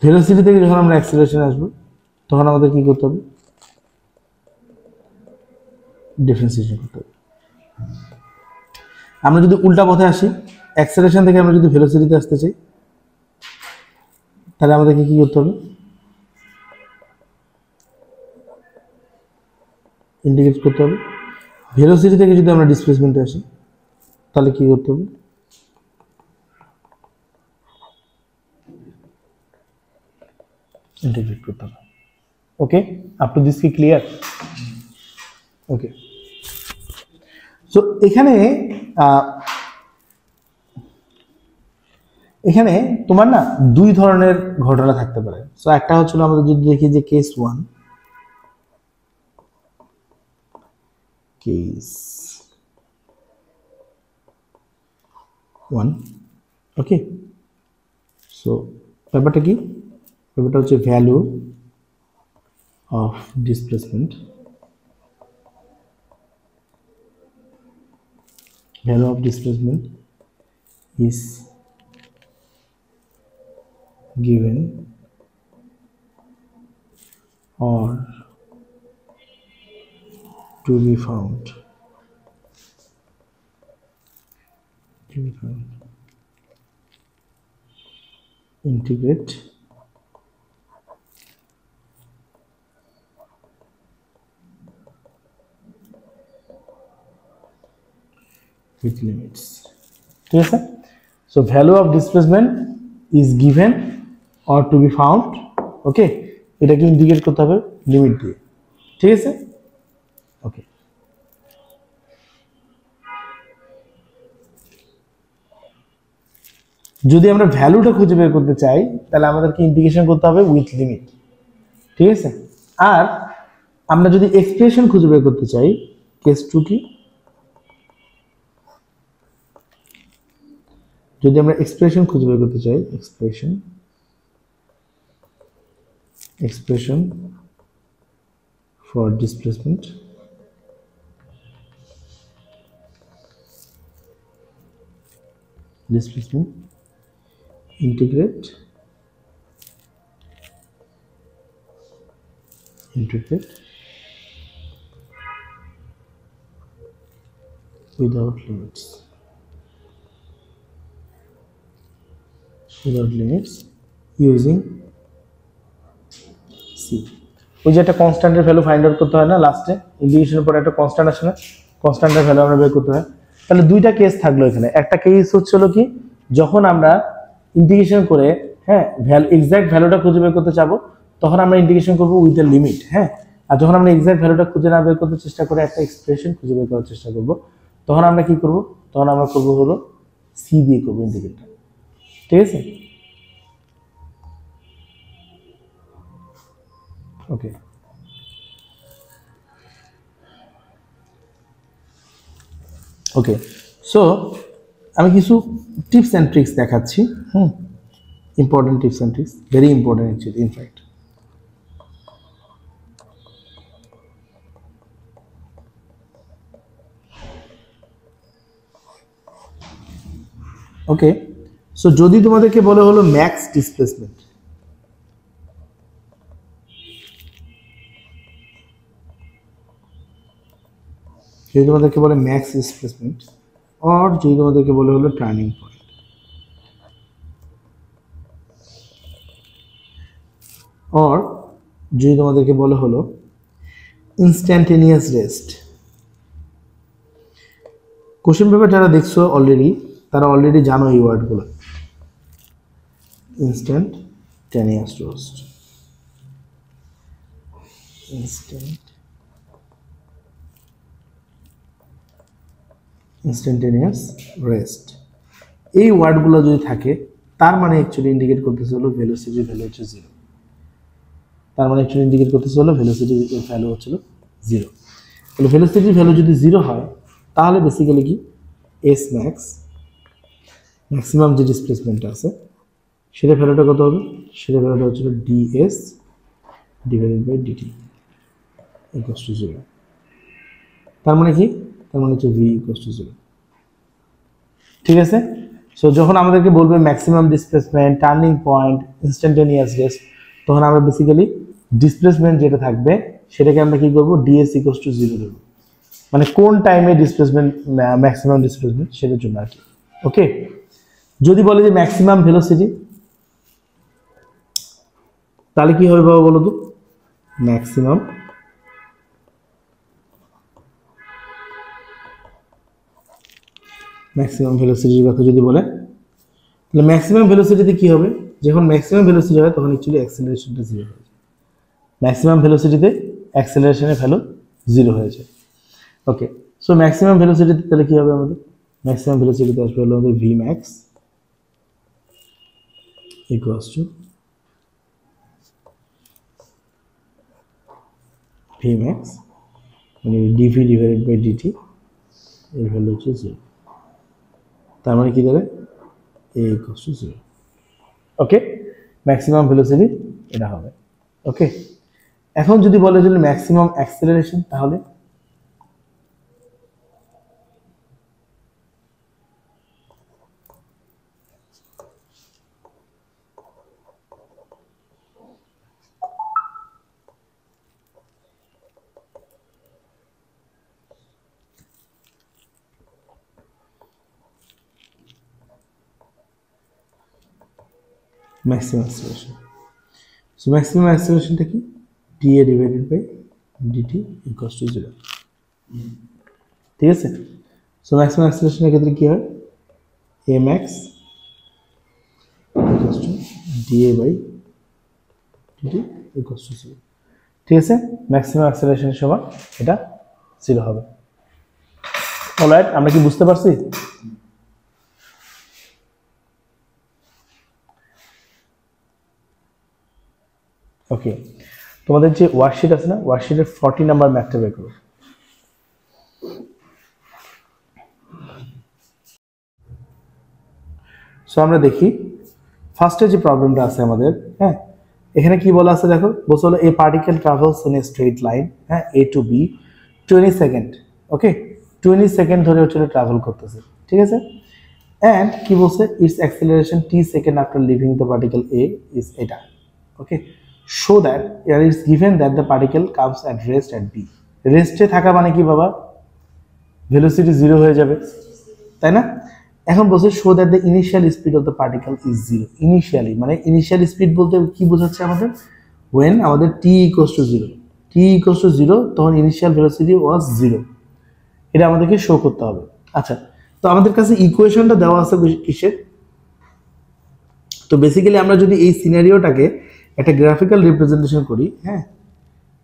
ভেলোসিটি থেকে যখন আমরা অ্যাক্সেলারেশনে আসবো, তখন আমাদের কি করতে হবে? ডিফারেন্সিয়েশন করতে হবে। আমরা যদি উল্টা পথে আসি, অ্যাক্সেলারেশন থেকে আমরা যদি ভেলোসিটিতে আসতে চাই, তাহলে আমাদেরকে কি করতে হবে? ইন্ডিকেট করতে হবে। ভেলোসিটি থেকে যদি আমরা ডিসপ্লেসমেন্টে আসি, তাহলে কি করতে হবে? ইন্টিগ্রেট করতে হবে। ওকে, আপ টু দিস কি ক্লিয়ার? ওকে। সো এখানে তোমার না দুই ধরনের ঘটনা থাকতে পারে। সো একটা হচ্ছিল আমাদের যদি দেখি যে কেস 1, ওকে। সো ব্যাপারটা কি? ব্যাপারটা হচ্ছে value of displacement, is given or to be found, to be found, integrate with limits. ঠিক আছে, so value of displacement is given or to be found, ওকে, এটাকে ইন্ডিকেট করতে হবে লিমিট দিয়ে, ঠিক আছে, ওকে। যদি আমরা ভ্যালুটা খুঁজে বের করতে চাই তাহলে আমাদেরকে ইন্টিগ্রেশন করতে হবে উইথ লিমিট, ঠিক আছে। আর আমরা যদি এক্সপ্রেশন খুঁজে বের করতে চাই, কেস 2 কি, যদি আমরা এক্সপ্রেশন খুঁজে বের করতে চাই, expression for displacement, integrate without limits, using C। ওই যে একটা কনস্ট্যান্টের ভ্যালু ফাইন্ড আউট করতে হয় না লাস্টে, ইন্টিগ্রেশনের পরে একটা কনস্ট্যান্ট আসে না, কনস্ট্যান্টের ভ্যালু আমরা বের করতে হয়। তাহলে দুইটা কেস থাকলো এখানে, একটা কেস হচ্ছিল কি, যখন আমরা ইন্টিগ্রেশন করে, হ্যাঁ, এক্সাক্ট ভ্যালুটা খুঁজে বের করতে চাবো, তখন আমরা ইন্টিগ্রেশন করবো উইথ দ্য লিমিট, হ্যাঁ। আর যখন আমরা এক্সাক্ট ভ্যালুটা খুঁজে না বের করতে চেষ্টা করে একটা এক্সপ্রেশন খুঁজে বের করার চেষ্টা করবো, তখন আমরা কি করব, তখন আমরা করবো হলো সি দিয়ে করবো ইন্টিগ্রেটটা, ঠিক আছে, ওকে। ওকে, সো আমি কিছু টিপস অ্যান্ড ট্রিক্স দেখাচ্ছি, important tips and tricks, very important actually, in fact. Okay, so যদি তোমাদেরকে বলে হলো ম্যাক্স ডিসপ্লেসমেন্ট, যদি তোমাদেরকে বলে ম্যাক্স ডিসপ্লেসমেন্ট, আর যদি তোমাদেরকে বলে হলো টার্নিং পয়েন্ট, আর যদি তোমাদেরকে বলে হলো ইনস্ট্যান্টেনিয়াস রেস্ট। কোশ্চেন পেপার যারা দেখছো অলরেডি, তারা অলরেডি জানো এই ওয়ার্ডগুলো, ইনস্ট্যান্টেনিয়াস রেস্ট, ইনস্ট্যান্টেনিয়াস রেস্ট, এই ওয়ার্ডগুলো যদি থাকে তার মানে অ্যাকচুয়ালি ইন্ডিকেট করতেছে হলো ভেলোসিটি ভ্যালু হচ্ছে 0, তার মানে অ্যাকচুয়ালি ইন্ডিকেট করতেছে হলো ভেলোসিটি ভ্যালু হচ্ছিল 0। তাহলে ভেলোসিটি ভ্যালু যদি 0 হয় তাহলে বেসিক্যালি কি এস ম্যাক্স, ম্যাক্সিমাম যে ডিসপ্লেসমেন্টটা আছে সেটা ভ্যালুটা কত হবে, সেটা ভ্যালুটা হচ্ছিল DS divided by DT equals to 0। তার মানে কি, তার মানে হচ্ছে ভি ইকুয়ালস টু 0, ঠিক আছে। সো যখন আমাদেরকে বলবে maximum displacement, turning point, instantaneous rest, তখন আমরা বেসিক্যালি ডিসপ্লেসমেন্ট যেটা থাকবে সেটাকে আমরা কি করবো, ডিএস ইকুয়ালস টু 0 দেবো, মানে কোন টাইমে ডিসপ্লেসমেন্ট ম্যাক্সিমাম ডিসপ্লেসমেন্ট সেটার জন্য আর কি, ওকে। যদি বলে যে ম্যাক্সিমাম ভেলোসিটি, তাহলে কি হবে বাবা বলো তো, ম্যাক্সিমাম ভেলোসিটির কথা যদি বলে, তাহলে ম্যাক্সিমাম ভেলোসিটিতে কি হবে, যখন ম্যাক্সিমাম ভেলোসিটি হয় তখন অ্যাকচুয়ালি অ্যাক্সেলারেশনটা 0 হয়ে যায়, ম্যাক্সিমাম ভেলোসিটিতে অ্যাক্সেলারেশনের ভ্যালু 0 হয়ে যায়, ওকে। সো ম্যাক্সিমাম ভেলোসিটিতে তাহলে কি হবে আমাদের, ম্যাক্সিমাম ভেলোসিটিতে আসবে হলো আমাদের V max equals to V max মানে ডিভি ডিভাইডেড বাই ডিটি, এর ভ্যালু হচ্ছে 0, তার মানে কি দাঁড়ায় A equals to 0, okay. Maximum velocity এটা হবে, ওকে। এখন যদি বলে যে ম্যাক্সিমাম অ্যাক্সেলারেশন, তাহলে ম্যাক্সিমাম অ্যাক্সিলারেশন। সো ম্যাক্সিমাম অ্যাক্সিলারেশনটা কি, dA divided by dt equals to 0। ঠিক আছে, সো ম্যাক্সিমাম অ্যাক্সিলারেশনের ক্ষেত্রে কি হয়, mx equals to dA by dt equals to 0। ঠিক আছে, ম্যাক্সিমাম অ্যাক্সিলারেশনের সময় এটা 0 হবে। অলরাইট, আমরা কি বুঝতে পারছি? ওকে, তোমাদের যে ওয়ার্কশিট আছে না, ওয়ার্কশিটের 40 নাম্বার ম্যাথটা বের করো। সো আমরা দেখি ফার্স্টে যে প্রবলেমটা আছে আমাদের, হ্যাঁ, এখানে কি বলা আছে দেখো, বলছে হলো a particle travels in a straight line, হ্যাঁ, A to B 20 second. Okay, 20 second ধরে হচ্ছে ট্রাভেল করতেছে। ঠিক আছে, অ্যান্ড কি বলছে, its acceleration t second after leaving the particle A is এটা। Okay, show that its given that the particle comes at rest at B. রেস্টে থাকা মানে কি বাবা, ভেলোসিটি 0 হয়ে যাবে, তাই না? এখন বলছে show that the initial speed of the particle is 0। Initially মানে ইনিশিয়াল স্পিড বলতে কি বোঝাচ্ছে আমাদের, ওয়েন আমাদের t equals to 0, t equals to 0 তখন ইনিশিয়াল ভেলোসিটি ওয়াজ 0। এটা আমাদেরকে শো করতে হবে। আচ্ছা, তো আমাদের কাছে ইকুয়েশনটা দেওয়া আছে কিসের, তো বেসিক্যালি আমরা যদি এই সিনারিওটাকে একটা গ্রাফিক্যাল রিপ্রেজেন্টেশন করি, হ্যাঁ,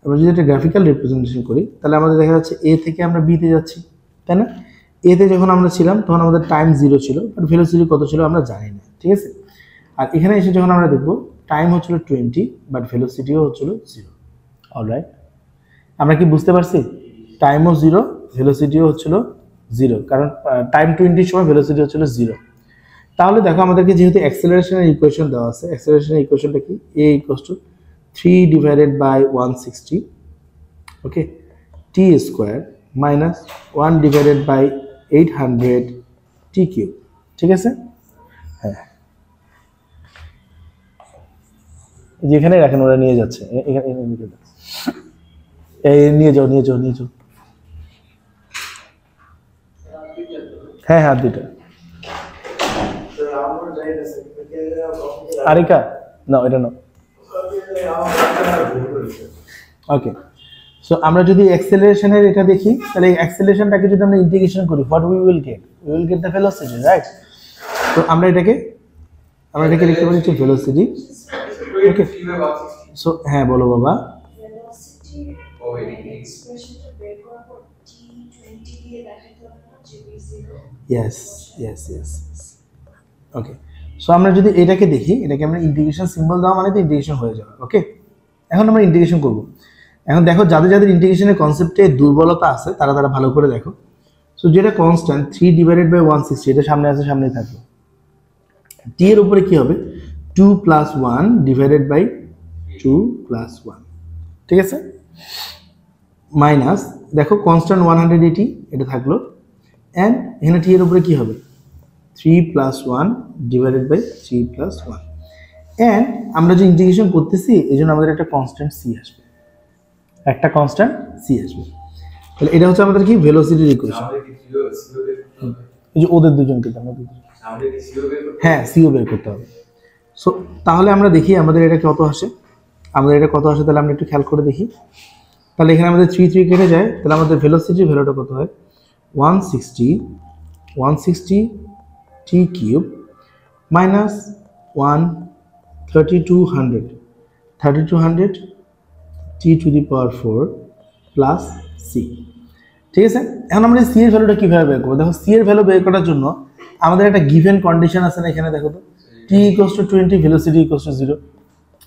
আমরা যদি একটা গ্রাফিক্যাল রিপ্রেজেন্টেশন করি তাহলে আমাদের দেখা যাচ্ছে এ থেকে আমরা বিতে যাচ্ছি, তাই না? এতে যখন আমরা ছিলাম তখন আমাদের টাইম 0 ছিল, বাট ভেলোসিটি কত ছিল আমরা জানি না। ঠিক আছে, আর এখানে এসে যখন আমরা দেখব টাইম হচ্ছিল 20 বাট ভেলোসিটিও হচ্ছিল 0। অলরাইট, আমরা কি বুঝতে পারছি, টাইমও 0, ভেলোসিটিও হচ্ছিল 0, কারণ টাইম 20 সময় ভেলোসিটি হচ্ছিল 0। তাহলে দেখো আমাদেরকে যেহেতু অ্যাক্সেলারেশনের ইকুয়েশন দেওয়া আছে, অ্যাক্সেলারেশনের ইকুয়েশনটা কি, a equals to 3 divided by 160, okay, t square minus 1 divided by 800 t cube. ঠিক আছে, হ্যাঁ, যেখানে রাখেন ওরা নিয়ে যাচ্ছে, এখানে নিয়ে যাও নিয়ে যাও নিয়ে যাও। হ্যাঁ হ্যাঁ, দুইটা আরিকা না, এটা না। ওকে, সো আমরা যদি অ্যাক্সেলারেশনের এটা দেখি, তাহলে অ্যাক্সেলারেশনটাকে যদি আমরা ইন্টিগ্রেশন করি, what we will get the velocity, right? তো আমরা এটাকে লিখতে পারি যে ভেলোসিটি। ওকে, সো হ্যাঁ বলো বাবা। ইয়েস ইয়েস ইয়েস, ওকে, সো আমরা যদি এটাকে দেখি, এটাকে আমরা ইন্টিগ্রেশন সিম্বল দেওয়া মানে তো ইন্টিগ্রেশন হয়ে যাবে। ওকে, এখন আমরা ইন্টিগ্রেশন করব। এখন দেখো যাদের যাদের ইন্টিগ্রেশনের কনসেপ্টে দুর্বলতা আছে তারা ভালো করে দেখো। সো যেটা কনস্ট্যান্ট 3 ডিভাইডেড বাই 160, এটা সামনে আছে, সামনেই থাকবে। t এর উপরে কি হবে, 2 প্লাস 1 ডিভাইডেড বাই 2 প্লাস 1। ঠিক আছে, মাইনাস দেখো কনস্ট্যান্ট 180 এটা থাকলো, অ্যান্ড এখানে t এর উপরে কি হবে, 3 plus 1 divided by 3 plus 1। And আমরা যে ইন্টিগ্রেশন করতেছি এই জন্য আমাদের একটা কনস্ট্যান্ট c আসবে, তাহলে এটা হচ্ছে আমাদের কি ভেলোসিটির ইকুয়েশন। এই যে ওদের দুজনকে, হ্যাঁ, সিও বের করতে হবে। সো তাহলে আমরা দেখি আমাদের এটা কত আসে, তাহলে আমরা একটু খেয়াল করে দেখি। তাহলে এখানে আমাদের 3 3 কেটে যায়, তাহলে আমাদের ভেলোসিটির ভ্যালুটা কত হয়, 160 t cube minus 3200 t to the power 4 plus C. ঠিক আছে, এখন আমরা সি এর ভ্যালুটা কিভাবে বের করবো, দেখো সি এর ভ্যালু বের করার জন্য আমাদের একটা গিভেন কন্ডিশন আছে না, এখানে দেখো তো, t equals to 20, velocity equals to 0।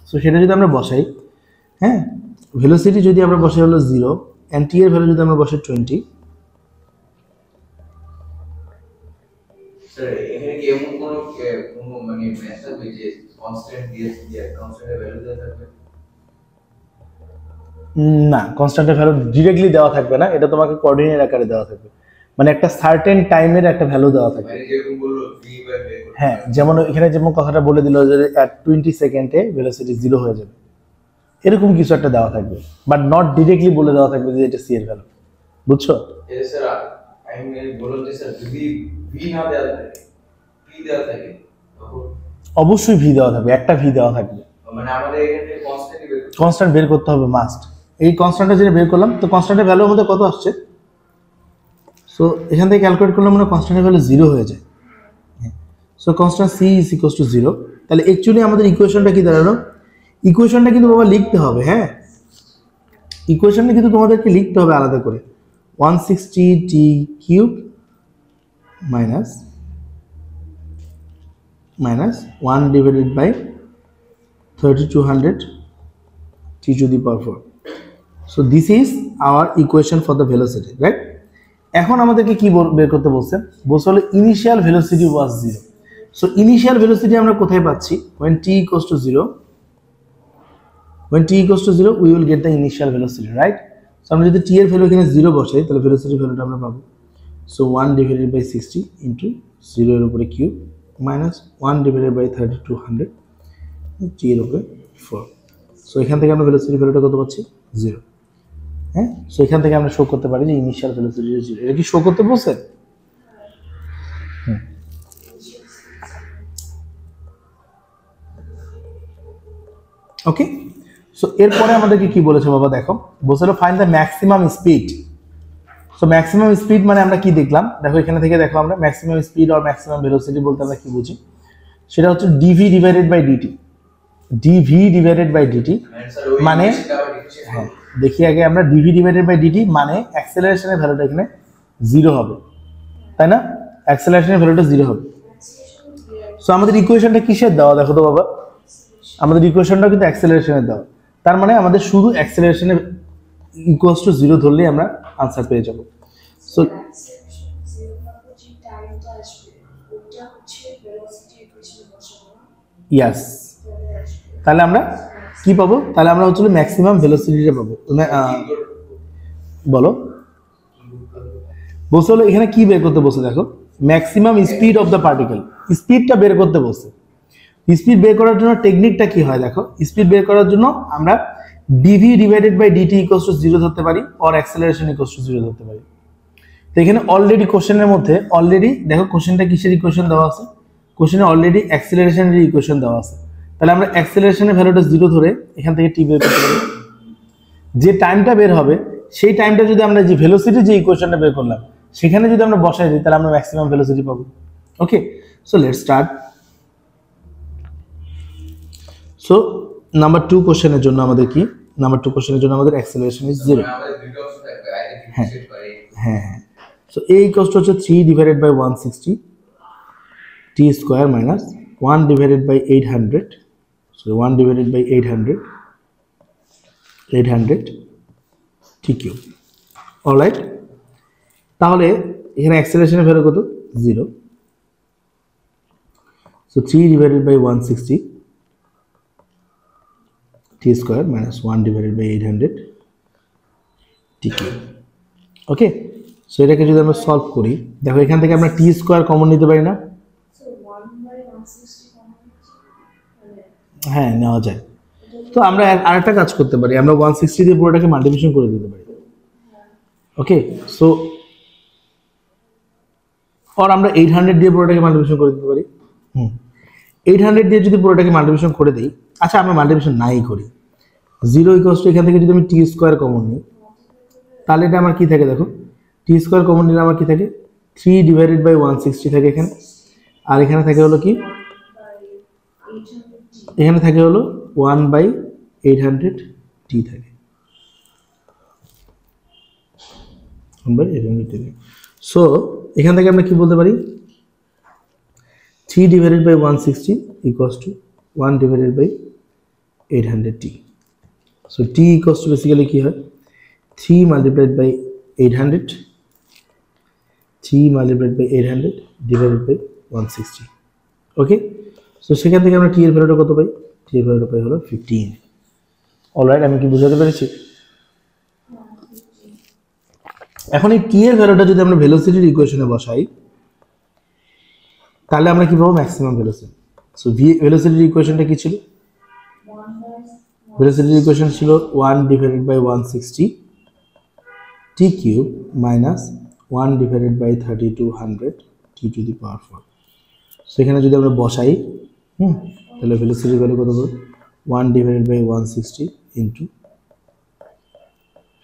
So সেটা যদি আমরা বসাই, হ্যাঁ, ভেলোসিটি যদি আমরা বসাই হলো 0, এন্ড t এর ভ্যালু যদি আমরা বসাই 20। স্যার এখানে কি এমন কোনো মানে মেথড আছে যে কনস্ট্যান্ট দিয়ে কনস্ট্যান্টের ভ্যালু দেওয়া থাকবে? না, কনস্ট্যান্টের ভ্যালু ডিরেক্টলি দেওয়া থাকবে না, এটা তোমাকে কোঅর্ডিনেট আকারে দেওয়া থাকবে, মানে একটা সার্টেন টাইমের একটা ভ্যালু দেওয়া থাকবে। মানে যেরকম বললো v বাই v, হ্যাঁ, যেমন এখানে যেমন কথাটা বলে দিল যে at 20 সেকেন্ডে ভেলোসিটি 0 হয়ে যাবে, এরকম কিছু একটা দেওয়া থাকবে, বাট নট ডিরেক্টলি বলে দেওয়া থাকবে যে এটা সি এর ভ্যালু। বুঝছো? এই স্যার আমি বললাম যে স্যার যদি v না দেওয়া থাকে, p দেওয়া থাকে তখন অবশ্যই ভি দেওয়া থাকবে, একটা ভি দেওয়া থাকবে, মানে আমাদের এখানে কনস্ট্যান্টই বের করতে হবে। কনস্ট্যান্ট বের করতে হবে মাস্ট। এই কনস্ট্যান্টটা যেটা বের করলাম, তো কনস্ট্যান্টের ভ্যালু আমাদের কত আসছে, সো এখান থেকে ক্যালকুলেট করলে মানে কনস্ট্যান্টের ভ্যালু 0 হয়ে যায়। So constant C is equals to 0। তাহলে অ্যাকচুয়ালি আমাদের ইকুয়েশনটা কি দাঁড়ালো, ইকুয়েশনটা কিন্তু বাবা লিখতে হবে, হ্যাঁ ইকুয়েশনটা কিন্তু তোমাদেরকে লিখতে হবে আলাদা করে। 160t cube minus 1 divided by 3200 t to the power 4. So this is our equation for the velocity, right? এখন আমাদেরকে কি বের করতে বলছেন, বলছে হলো ইনিশিয়াল ভেলোসিটি ওয়াজ 0। সো ইনিশিয়াল ভেলোসিটি আমরা কোথায় পাচ্ছি, when t equals to 0, when t equals to 0 we will get the initial velocity, right? So আমরা যদি t এর ভ্যালু এখানে 0 বসাই তাহলে ভেলোসিটি ভ্যালুটা আমরা পাবো, সো 1 ডিভাইডেড বাই 60 ইনটু 0 এর উপরে cube minus 1 divided by 3200 t এর উপরে 4। সো এখান থেকে আমরা ভেলোসিটি ভ্যালুটা কত পাচ্ছি, 0। হ্যাঁ, সো এখান থেকে আমরা শো করতে পারি যে ইনিশিয়াল ভেলোসিটি 0। এটা কি শো করতে বলছে? ওকে, সো এরপরে আমাদেরকে কি বলেছে বাবা, দেখো বলছিল find the maximum speed. So maximum speed মানে আমরা কি দেখলাম, দেখো এখানে থেকে দেখো আমরা ম্যাক্সিমাম স্পিড আর ম্যাক্সিমাম ভেলোসিটি বলতে আমরা কি বুঝি, সেটা হচ্ছে DV divided by DT. DV divided by DT মানে, হ্যাঁ দেখি আগে আমরা, ডিভি ডিভাইডেড বাই ডিটি মানে অ্যাক্সেলারেশনের ভ্যালুটা এখানে 0 হবে, তাই না? অ্যাক্সেলারেশনের ভ্যালুটা 0 হবে। সো আমাদের ইকুয়েশনটা কিসের দেওয়া দেখো তো বাবা, আমাদের ইকুয়েশনটা কিন্তু অ্যাক্সেলারেশনের দেওয়া, তার মানে আমাদের শুধু অ্যাক্সেলারেশনের ইকুয়ালস টু 0 ধরলেই আমরা আনসার পেয়ে যাব। সো ইয়াস, তাহলে আমরা কি পাবো, তাহলে আমরা হচ্ছে ম্যাক্সিমাম ভেলোসিটিটা পাবো। বলো, বলছে হলো এখানে কি বের করতে বলছে, দেখো maximum speed of the particle, স্পিডটা বের করতে বলছে। স্পিড বের করার জন্য টেকনিকটা কি হয় দেখো, স্পিড বের করার জন্য আমরা DV divided by DT equals to 0 ধরতে পারি অর অ্যাক্সেলারেশন ইকুয়ালস টু 0 ধরতে পারি। তো এখানে অলরেডি কোশ্চেনের মধ্যে অলরেডি দেখো কোশ্চেনটা কিসের ইকুয়েশন দেওয়া আছে, কোশ্চেনে অলরেডি অ্যাক্সেলারেশনের ইকুয়েশন দেওয়া আছে, তাহলে আমরা অ্যাক্সেলারেশনের ভ্যালুটা 0 ধরে এখান থেকে টি বের করতে পারি। যে টাইমটা বের হবে সেই টাইমটা যদি আমরা যে ভেলোসিটি যে ইকুয়েশনটা বের করলাম সেখানে যদি আমরা বসাই দিই তাহলে আমরা ম্যাক্সিমাম ভেলোসিটি পাবো। Okay, so let's start. So number 2 কোশ্চেনের জন্য আমাদের কি, নাম্বার 2 কোশ্চেনের জন্য আমাদের অ্যাক্সেলারেশন ইজ 0। হ্যাঁ হ্যাঁ হ্যাঁ, সো a ইকুয়ালস টু হচ্ছে 3 divided by 160 t square minus 1 divided by 800, so 1 divided by 800 t cube. Alright, তাহলে এখানে অ্যাক্সেলারেশনের ভ্যালু কত, 0। So 3 divided by 160 t square minus 1 divided by 800 t cube. Okay, so এটাকে যদি আমরা সলভ করি, দেখো এখান থেকে আমরা t স্কয়ার কমন নিতে পারি না, হ্যাঁ নেওয়া যায়। তো আমরা আরেকটা কাজ করতে পারি, আমরা 160 দিয়ে পুরোটাকে মাল্টিপ্লিকেশন করে দিতে পারি। ওকে, সো আর আমরা 800 দিয়ে পুরোটাকে মাল্টিপ্লিকেশন করে দিতে পারি। 800 দিয়ে যদি পুরোটাকে মাল্টিপ্লিকেশন করে দিই, আচ্ছা আমরা মাল্টিপ্লিকেশন নাই করি, 0 ইকুয়ালস টু এখান থেকে যদি আমি টি স্কয়ার কমন নিই তাহলে এটা আমার কি থাকে, দেখো টি স্কয়ার কমন নিলে আমার কি থাকে, 3 ডিভাইডেড বাই 160 থাকে এখানে, আর এখানে থাকে হলো কি, এখানে থাকে হলো 1/800 টি থাকে, 1/800 থাকে। সো এখান থেকে আমরা কি বলতে পারি, 3 divided by 160 equals to 1 divided by 800 T. So T equals to basically কি হয়, 3 multiplied by 800, 3 multiplied by 800 divided by 160। Okay, so সেখান থেকে আমরা টি এর ভ্যালুটা কত পাই, টি এর ভ্যালুটা পাই হলো 15। অলরাইট, আমি কি বুঝাতে পেরেছি? এখন এই টি এর ভ্যালুটা যদি আমরা ভেলোসিটির ইকুয়েশনে বসাই তাহলে আমরা কি পাবো, ম্যাক্সিমাম ভেলোসিটি। সো ভেলোসিটির ইকুয়েশনটা কি ছিল, ভেলোসিটির ইকুয়েশন ছিল 1 divided by 160 t cube minus 1 divided by 3200 t to the power 4। So এখানে যদি আমরা বসাই তাহলে ভেলোসিটি ভ্যালু কত হবে 1 divided by 160 into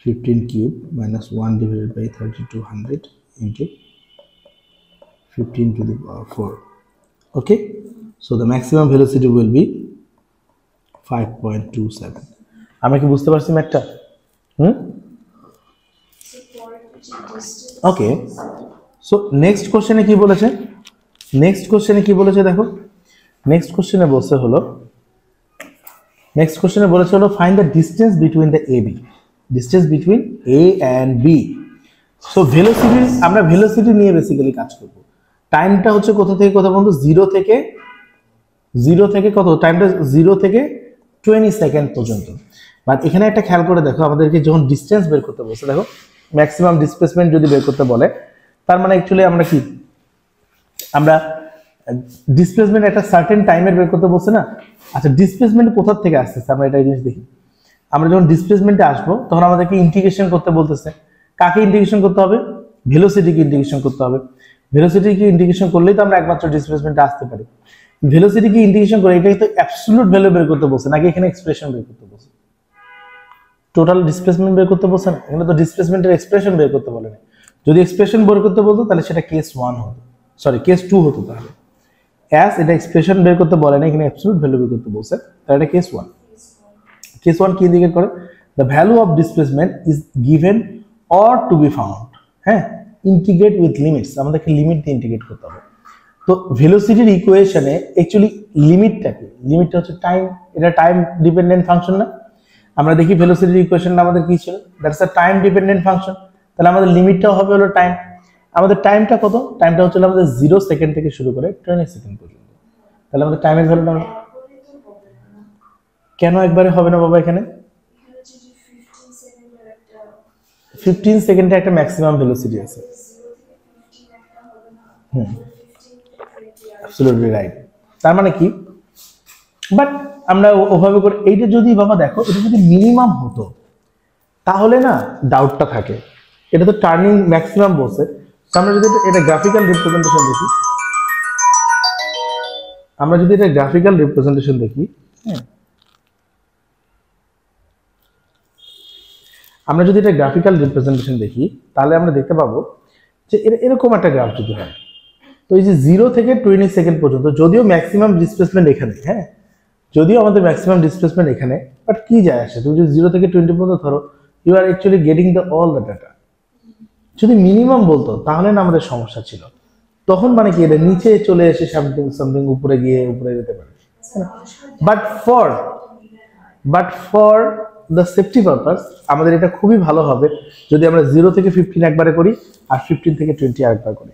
15 cube minus 1 divided by 3200 into 15 to the power 4. Okay, so the maximum velocity will be 5.27. আমরা কি বুঝতে পারছি ম্যাথটা? ওকে, সো নেক্সট কোশ্চেনে কি বলেছে? নেক্সট কোশ্চেনে কি বলেছে দেখো, নেক্সট কোশ্চেনে বলছে হলো find the distance between the A B, distance between A and B. So velocity, আমরা ভেলোসিটি নিয়ে বেসিক্যালি কাজ করব। টাইমটা হচ্ছে কোথা থেকে কোথা পর্যন্ত, জিরো থেকে কত, টাইমটা 0 থেকে 20 সেকেন্ড পর্যন্ত। বাট এখানে একটা খেয়াল করে দেখো, আমাদেরকে যখন ডিস্টেন্স বের করতে বলছে, দেখো ম্যাক্সিমাম ডিসপ্লেসমেন্ট যদি বের করতে বলে, তার মানে অ্যাকচুয়ালি আমরা ডিসপ্লেসমেন্ট একটা সার্টেন টাইমের বের করতে বলছে না। আচ্ছা, ডিসপ্লেসমেন্ট কোথা থেকে আসতেছে আমরা এটা জিনিস দেখি। আমরা যখন ডিসপ্লেসমেন্টে আসবো তখন আমাদেরকে ইন্টিগ্রেশন করতে বলতেছে। কাকে ইন্টিগ্রেশন করতে হবে? ভেলোসিটিকে ইন্টিগ্রেশন করতে হবে। ভেলোসিটিকে ইন্টিগ্রেশন করলেই তো আমরা একমাত্র ডিসপ্লেসমেন্টে আসতে পারি। ভেলোসিটিকে ইন্টিগ্রেশন করে এটা তো অ্যাবসলিউট ভ্যালু বের করতে বলছে, নাকি এখানে এক্সপ্রেশন বের করতে বলছে? টোটাল ডিসপ্লেসমেন্ট বের করতে বলছে না, এখানে তো ডিসপ্লেসমেন্টের এক্সপ্রেশন বের করতে বলে না। যদি এক্সপ্রেশন বের করতে বলতো তাহলে সেটা কেস 1 হতো, সরি কেস 2 হতো। তাহলে অ্যাজ এটা এক্সপ্রেশন বের করতে বলে না, এখানে অ্যাবসলিউট ভ্যালু বের করতে বলছে, তাহলে এটা কেস 1। কেস 1 কি ইন্ডিকেট করে? The value of displacement is given or to be found. হ্যাঁ, ইন্টিগ্রেট উইথ লিমিটস, আমাদেরকে লিমিট দিয়ে ইন্টিগ্রেট করতে হবে। তো ভেলোসিটির ইকুয়েশনে অ্যাকচুয়ালি লিমিটটা কি? লিমিটটা হচ্ছে টাইম। এটা টাইম ডিপেন্ডেন্ট ফাংশন না? আমরা দেখি ভেলোসিটির ইকুয়েশনটা আমাদের কি ছিল, that's a time dependent function. তাহলে আমাদের লিমিটটাও হবে হলো টাইম। আমাদের টাইমটা কত? টাইমটা হচ্ছে আমাদের 0 সেকেন্ড থেকে শুরু করে 20 সেকেন্ড পর্যন্ত। তাহলে আমাদের টাইমের ভ্যালুটা কেন একবারে হবে না বাবা? এখানে 15 সেকেন্ডে একটা ম্যাক্সিমাম ভেলোসিটি আছে। Absolutely right. তার মানে কি? বাট আমরা ওভাবে করে এইটা যদি বাবা দেখো, এটা যদি মিনিমাম হতো তাহলে না ডাউটটা থাকে। এটা তো টার্নিং ম্যাক্সিমাম বলছে। আমরা যদি এটা গ্রাফিক্যাল রিপ্রেজেন্টেশন দেখি, আমরা যদি এটা গ্রাফিক্যাল রিপ্রেজেন্টেশন দেখি, হ্যাঁ, আমরা যদি এটা গ্রাফিক্যাল রিপ্রেজেন্টেশন দেখি তাহলে আমরা দেখতে পাবো যে এরকম একটা গ্রাফ যদি হয়, তো এই যে 0 থেকে 20 সেকেন্ড পর্যন্ত, যদিও ম্যাক্সিমাম ডিসপ্লেসমেন্ট এখানে, হ্যাঁ, যদিও আমাদের ম্যাক্সিমাম ডিসপ্লেসমেন্ট এখানে, বাট কি যায় আসে? তুমি যদি 0 থেকে 20 পর্যন্ত ধরো, you are actually getting the all the data. যদি মিনিমাম বলতো তাহলে না আমাদের সমস্যা ছিল, তখন মানে কি এটা নিচে চলে এসে সামথিং উপরে গিয়ে উপরে যেতে পারে। But for the safety purpose আমাদের এটা খুবই ভালো হবে যদি আমরা 0 থেকে 15 একবারে করি আর 15 থেকে 20 আরেকবার করি।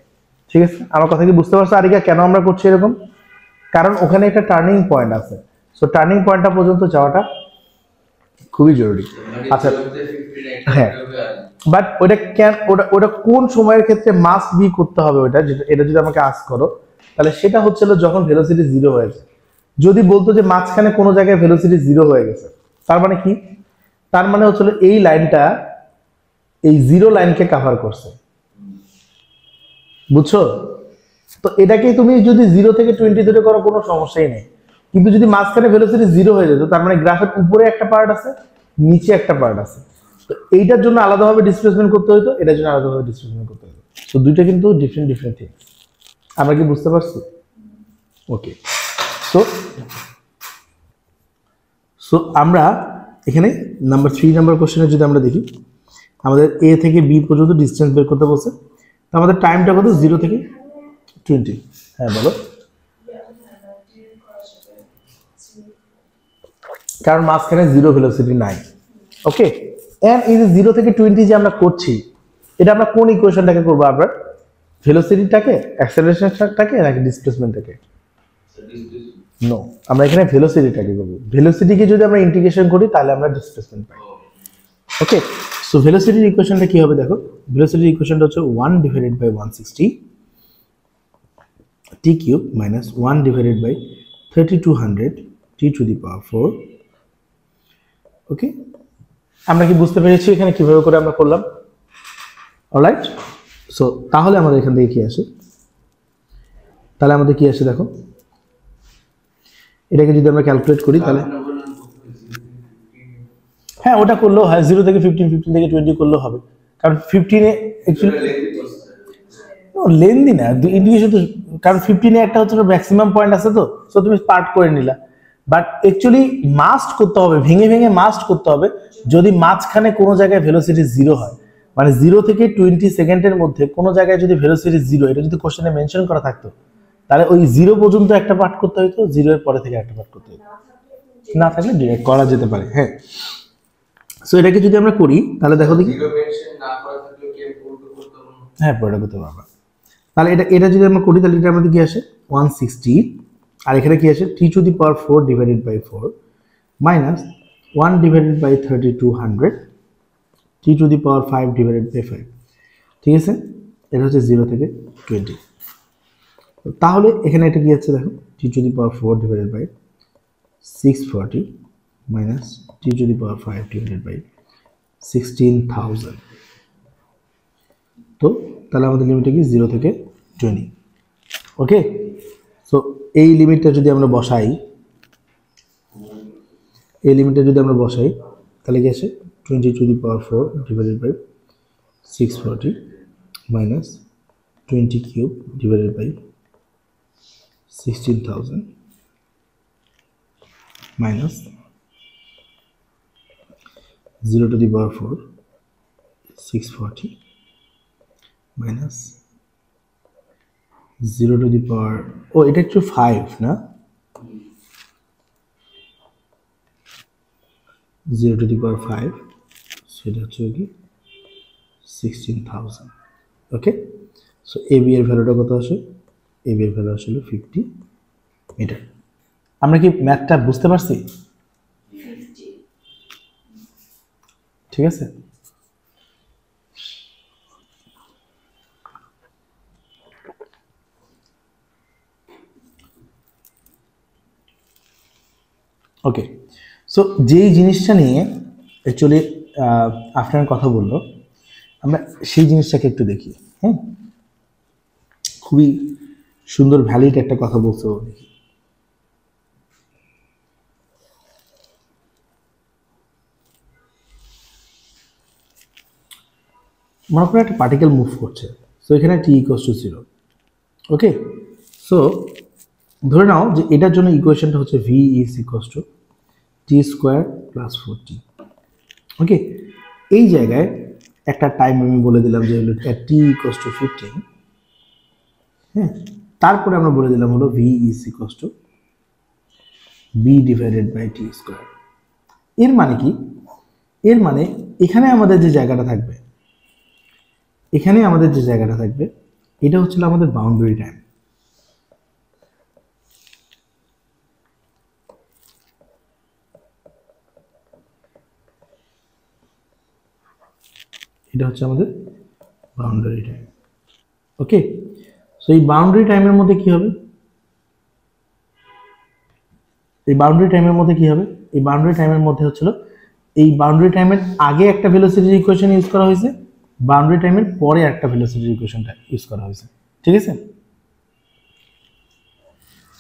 ঠিক আছে, আমার কথা কি বুঝতে পারছো আরিকা? কেন আমরা করছি এরকম? কারণ ওখানে একটা টার্নিং পয়েন্ট আছে। সো টার্নিং পয়েন্টটা পর্যন্ত যাওয়াটা খুবই জরুরি। আচ্ছা, হ্যাঁ, বাট ওটা কোন সময়ের ক্ষেত্রে মাস্ট বি করতে হবে ওটা, এটা যদি আমাকে আস্ক করো তাহলে সেটা হচ্ছিল যখন ভেলোসিটি 0 হয়েছে। যদি বলতো যে মাঝখানে কোনো জায়গায় ভেলোসিটি 0 হয়ে গেছে, তার মানে কি? তার মানে হচ্ছিল এই লাইনটা এই 0 লাইনকে কভার করছে, বুঝছো? তো এটাকে তুমি যদি 0 থেকে 20 ধরে করো কোনো সমস্যাই নেই, কিন্তু যদি মাঝখানে ভেলোসিটি 0 হয়ে যেত, তার মানে গ্রাফের উপরে একটা পার্ট আছে, নিচে একটা পার্ট আছে। তো এইটার জন্য আলাদাভাবে ডিসপ্লেসমেন্ট করতে হইতো, এটার জন্য আলাদাভাবে ডিসপ্লেসমেন্ট করতে হইতো। তো দুইটা কিন্তু ডিফারেন্ট থিংস। আমরা কি বুঝতে পারছি? ওকে, সো আমরা এখানে নাম্বার 3 নাম্বার কোশ্চেনে যদি আমরা দেখি, আমাদের এ থেকে বি পর্যন্ত ডিস্টেন্স বের করতে বলছে। তো আমাদের টাইমটা কত? 0 থেকে 20। হ্যাঁ বলো। কারণ মাঝখানে 0 ভেলোসিটি নাই। ওকে, এন্ড এই যে 0 থেকে 20 যে আমরা করছি, এটা আমরা কোন ইকুয়েশনটাকে করবো? আমরা ভেলোসিটিটাকে, অ্যাক্সেলারেশনটাকে, নাকি ডিসপ্লেসমেন্টটাকে? নো, আমরা এখানে ভেলোসিটিটাকে করব। ভেলোসিটিকে যদি আমরা ইন্টিগ্রেশন করি তাহলে আমরা ডিসপ্লেসমেন্ট পাই। ওকে, সো ভেলোসিটির ইকুয়েশনটা কি হবে দেখো। ভেলোসিটির ইকুয়েশনটা হচ্ছে 1 divided by 160 t cube minus 1 divided by 3200 t to the power 4। ওকে, আমরা কি বুঝতে পেরেছি এখানে কিভাবে করে আমরা করলাম? অলরাইট, সো তাহলে আমাদের এখান থেকে কি আসে? তাহলে আমাদের কি আসে দেখো, এটাকে যদি আমরা ক্যালকুলেট করি তাহলে হ্যাঁ ওটা করলেও হয়, 0 থেকে 15, 15 থেকে 20 করলেও হবে, কারণ 15-এ অ্যাকচুয়ালি লেন্দি না ইন্ডিকেশন তো, কারণ 15-এ একটা হচ্ছে ম্যাক্সিমাম পয়েন্ট আছে, তো সো তুমি পার্ট করে নিলা, বাট অ্যাকচুয়ালি মাস্ট করতে হবে, ভেঙে ভেঙে মাস্ট করতে হবে যদি মাঝখানে কোনো জায়গায় ভেলোসিটি 0 হয়, মানে 0 থেকে 20 সেকেন্ডের মধ্যে কোনো জায়গায় যদি ভেলোসিটি 0, এটা যদি কোশ্চেনে মেনশন করা থাকতো তাহলে ওই 0 পর্যন্ত একটা পার্ট করতে হতো, 0 এর পরে থেকে একটা পার্ট করতে হতো, না থাকলে ডিরেক্ট করা যেতে পারে। হ্যাঁ, সো এটাকে যদি আমরা করি তাহলে দেখো দেখি, জিরো মেনশন না করা থাকলে কি করতে পারবো? হ্যাঁ পরে করতে পারবা। তাহলে এটা যদি আমরা করি তাহলে এটা আমাদের কি আসে 160, আর এখানে কি আসে t⁴ divided by 4 minus 1 divided by 3200 t⁵ divided by 5, ঠিক আছে, এটা হচ্ছে 0 থেকে 20। তাহলে এখানে এটা কি আছে দেখো t⁴ divided by 640 minus t⁵ divided by 16,000। তো তাহলে আমাদের লিমিটটা কি 0 থেকে 20। ওকে, সো এই লিমিটটা যদি আমরা বসাই, তাহলে কি আসে 20⁴ divided by 640 minus 20³ divided by 16,000 minus 0⁴ 640 minus 0⁴ ও এটা একটু 5 না, 0⁵, সেটা হচ্ছে কি 16,000। ওকে, সো এবি এর ভ্যালুটা কত আসে, এবি এর ভ্যালু আসলে 50 মিটার। আমরা কি ম্যাথটা বুঝতে পারছি? ঠিক আছে, ওকে, সো যেই জিনিসটা নিয়ে অ্যাকচুয়ালি আফটার কথা বললো, আমরা সেই জিনিসটাকে একটু দেখি। হ্যাঁ, খুবই সুন্দর ভ্যালিড একটা কথা বলছো, দেখি। মনে করো একটা পার্টিকেল মুভ করছে, সো এখানে t=0। ওকে, সো ধরে নাও যে এটার জন্য ইকুয়েশনটা হচ্ছে v = t² + 4t। ওকে, এই জায়গায় একটা টাইম আমি বলে দিলাম যে হলো t=15। হ্যাঁ, তারপরে আমরা বলে দিলাম হলো v = b/t²। এর মানে কি, এর মানে এখানে আমাদের যে জায়গাটা থাকবে, এটা হচ্ছিল আমাদের বাউন্ডারি টাইম। এটা হচ্ছে আমাদের বাউন্ডারি টাইম। ওকে, সো এই বাউন্ডারি টাইমের মধ্যে কি হবে, এই বাউন্ডারি টাইমের মধ্যে হচ্ছিল, এই বাউন্ডারি টাইমের আগে একটা ভেলোসিটির ইকুয়েশন ইউজ করা হয়েছে, বাউন্ডারি টাইমের পরে একটা ভেলোসিটির ইকুয়েশনটা ইউজ করা হয়েছে, ঠিক আছে।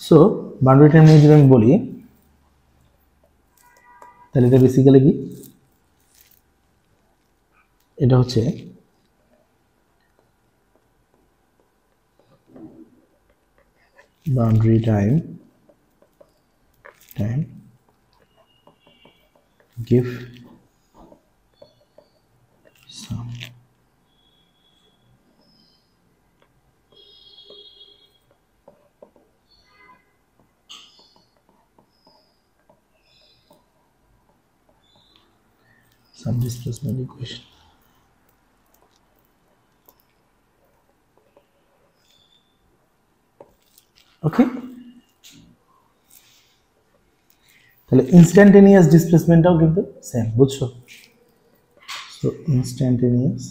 সো বাউন্ডারি টাইম নিয়ে যদি আমি বলি তাহলে এটা বেসিক্যালি কি, এটা হচ্ছে boundary time give some displacement equation. ওকে, তাহলে ইনস্ট্যান্টেনিয়াস ডিসপ্লেসমেন্টটাও কিন্তু সেম, বুঝছো? So instantaneous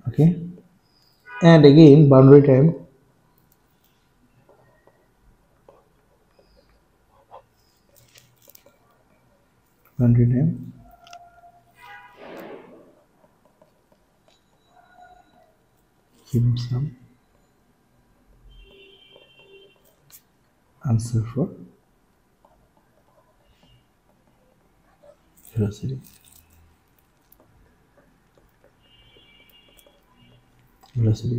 okay, and again boundary time boundary time give him some answer for velocity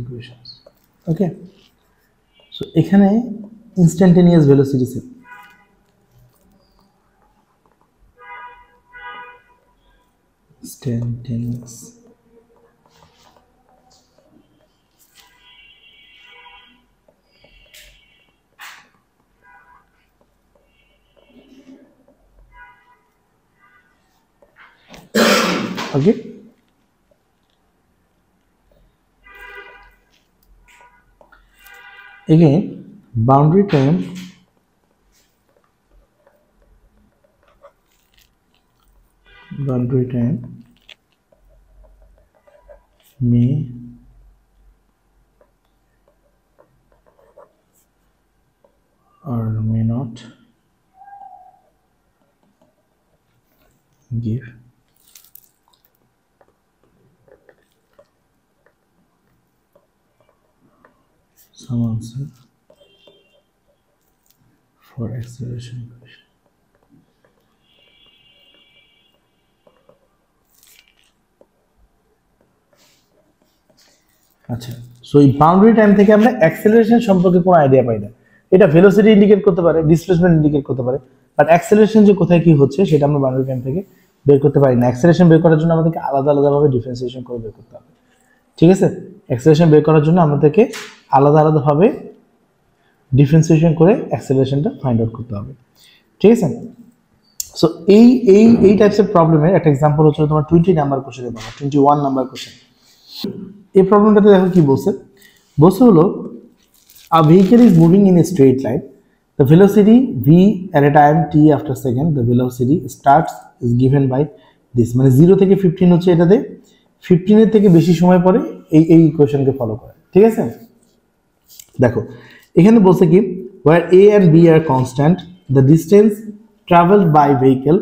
equations. Okay, so এখানে instantaneous velocity ছিল, instantaneous okay. Again, boundary time may or may not give some answer for acceleration equation. আচ্ছা, so এই boundary time থেকে আমরা acceleration সম্পর্কে কোনো idea পাই না। এটা ভেলোসিটি ইন্ডিকেট করতে পারে, ডিসপ্লেসমেন্ট ইন্ডিকেট করতে পারে, বাট অ্যাক্সেলারেশন যে কোথায় কি হচ্ছে সেটা আমরা বাউন্ডারি টাইম থেকে বের করতে পারি না। অ্যাক্সেলারেশন বের করার জন্য আমাদেরকে আলাদা আলাদাভাবে ডিফারেন্সিয়েশন করে বের করতে হবে, ঠিক আছে? অ্যাক্সেলারেশন বের করার জন্য আমাদেরকে আলাদা আলাদাভাবে ডিফারেন্সিয়েশন করে অ্যাক্সেলারেশনটা ফাইন্ড আউট করতে হবে, ঠিক আছে? সো এই টাইপসের প্রবলেমের একটা এক্সাম্পল হচ্ছে তোমার 20 নাম্বার কোশ্চেনে পাবো, 21 নাম্বার কোশ্চেন। এই প্রবলেমটাতে দেখো কি বলছে, বলছে হলো a vehicle is moving in a straight line, the velocity v at a time t after second, the velocity starts is given by this, মানে 0 থেকে 15 হচ্ছে এটাতে, 15 এর থেকে বেশি সময় পরে এই ইকুয়েশনকে ফলো করে, ঠিক আছে? দেখো এখানে বলছে কি, where a and b are constant, the distance traveled by vehicle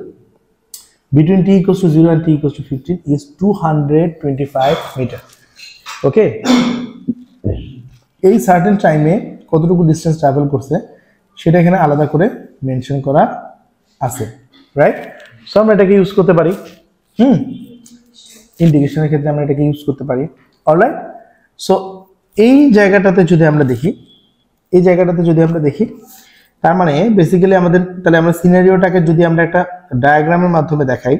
between t equals to 0 and t equals to 15 is 225 meter. ওকে, এই সার্টেন টাইমে কতটুকু ডিসটেন্স ট্রাভেল করছে সেটা এখানে আলাদা করে মেনশন করা আছে, রাইট? সো আমরা এটাকে ইউজ করতে পারি, ইন্ডিকেশনের ক্ষেত্রে আমরা এটাকে ইউজ করতে পারি, অলরাইট? সো এই জায়গাটাতে যদি আমরা দেখি, তার মানে বেসিক্যালি আমাদের তাহলে আমরা সিনারিওটাকে যদি আমরা একটা ডায়াগ্রামের মাধ্যমে দেখাই,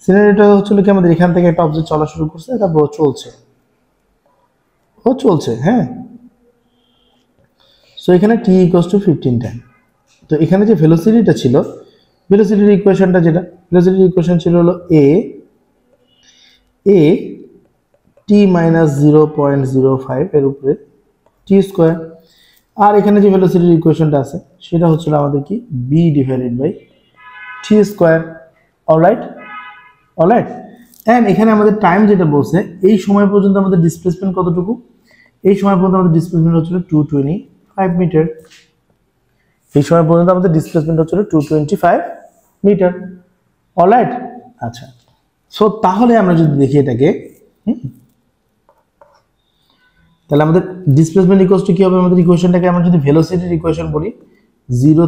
সিনারিওটা হচ্ছিল কি, আমাদের এখান থেকে একটা অবজেক্ট চলা শুরু করছে, তারপর চলছে, হ্যাঁ। সো এখানে t ইকুয়ালস টু 15 টাইম। তো এখানে যে ভেলোসিটিটা ছিল, ভেলোসিটির ইকুয়েশনটা ভেলোসিটির ইকুয়েশন ছিল হলো a t মাইনাস 0.05 এর উপরে t স্কয়ার, আর এখানে যে ভেলোসিটির ইকুয়েশনটা আছে সেটা হচ্ছিল আমাদের কি b divided by t square, alright? And এখানে আমাদের টাইম যেটা বলছে, এই সময় পর্যন্ত আমাদের ডিসপ্লেসমেন্ট কতটুকু, এই সময় পর্যন্ত আমাদের ডিসপ্লেসমেন্ট হচ্ছিল 225 মিটার, এই সময় পর্যন্ত আমাদের ডিসপ্লেসমেন্ট হচ্ছিল 225 মিটার, অলরাইট? আচ্ছা, সো তাহলে আমরা যদি দেখি এটাকে, তাহলে আমাদের ডিসপ্লেসমেন্ট ইকুয়ালস টু কি হবে, আমাদের ইকুয়েশনটাকে আমরা যদি ভেলোসিটির ইকুয়েশন বলি, 0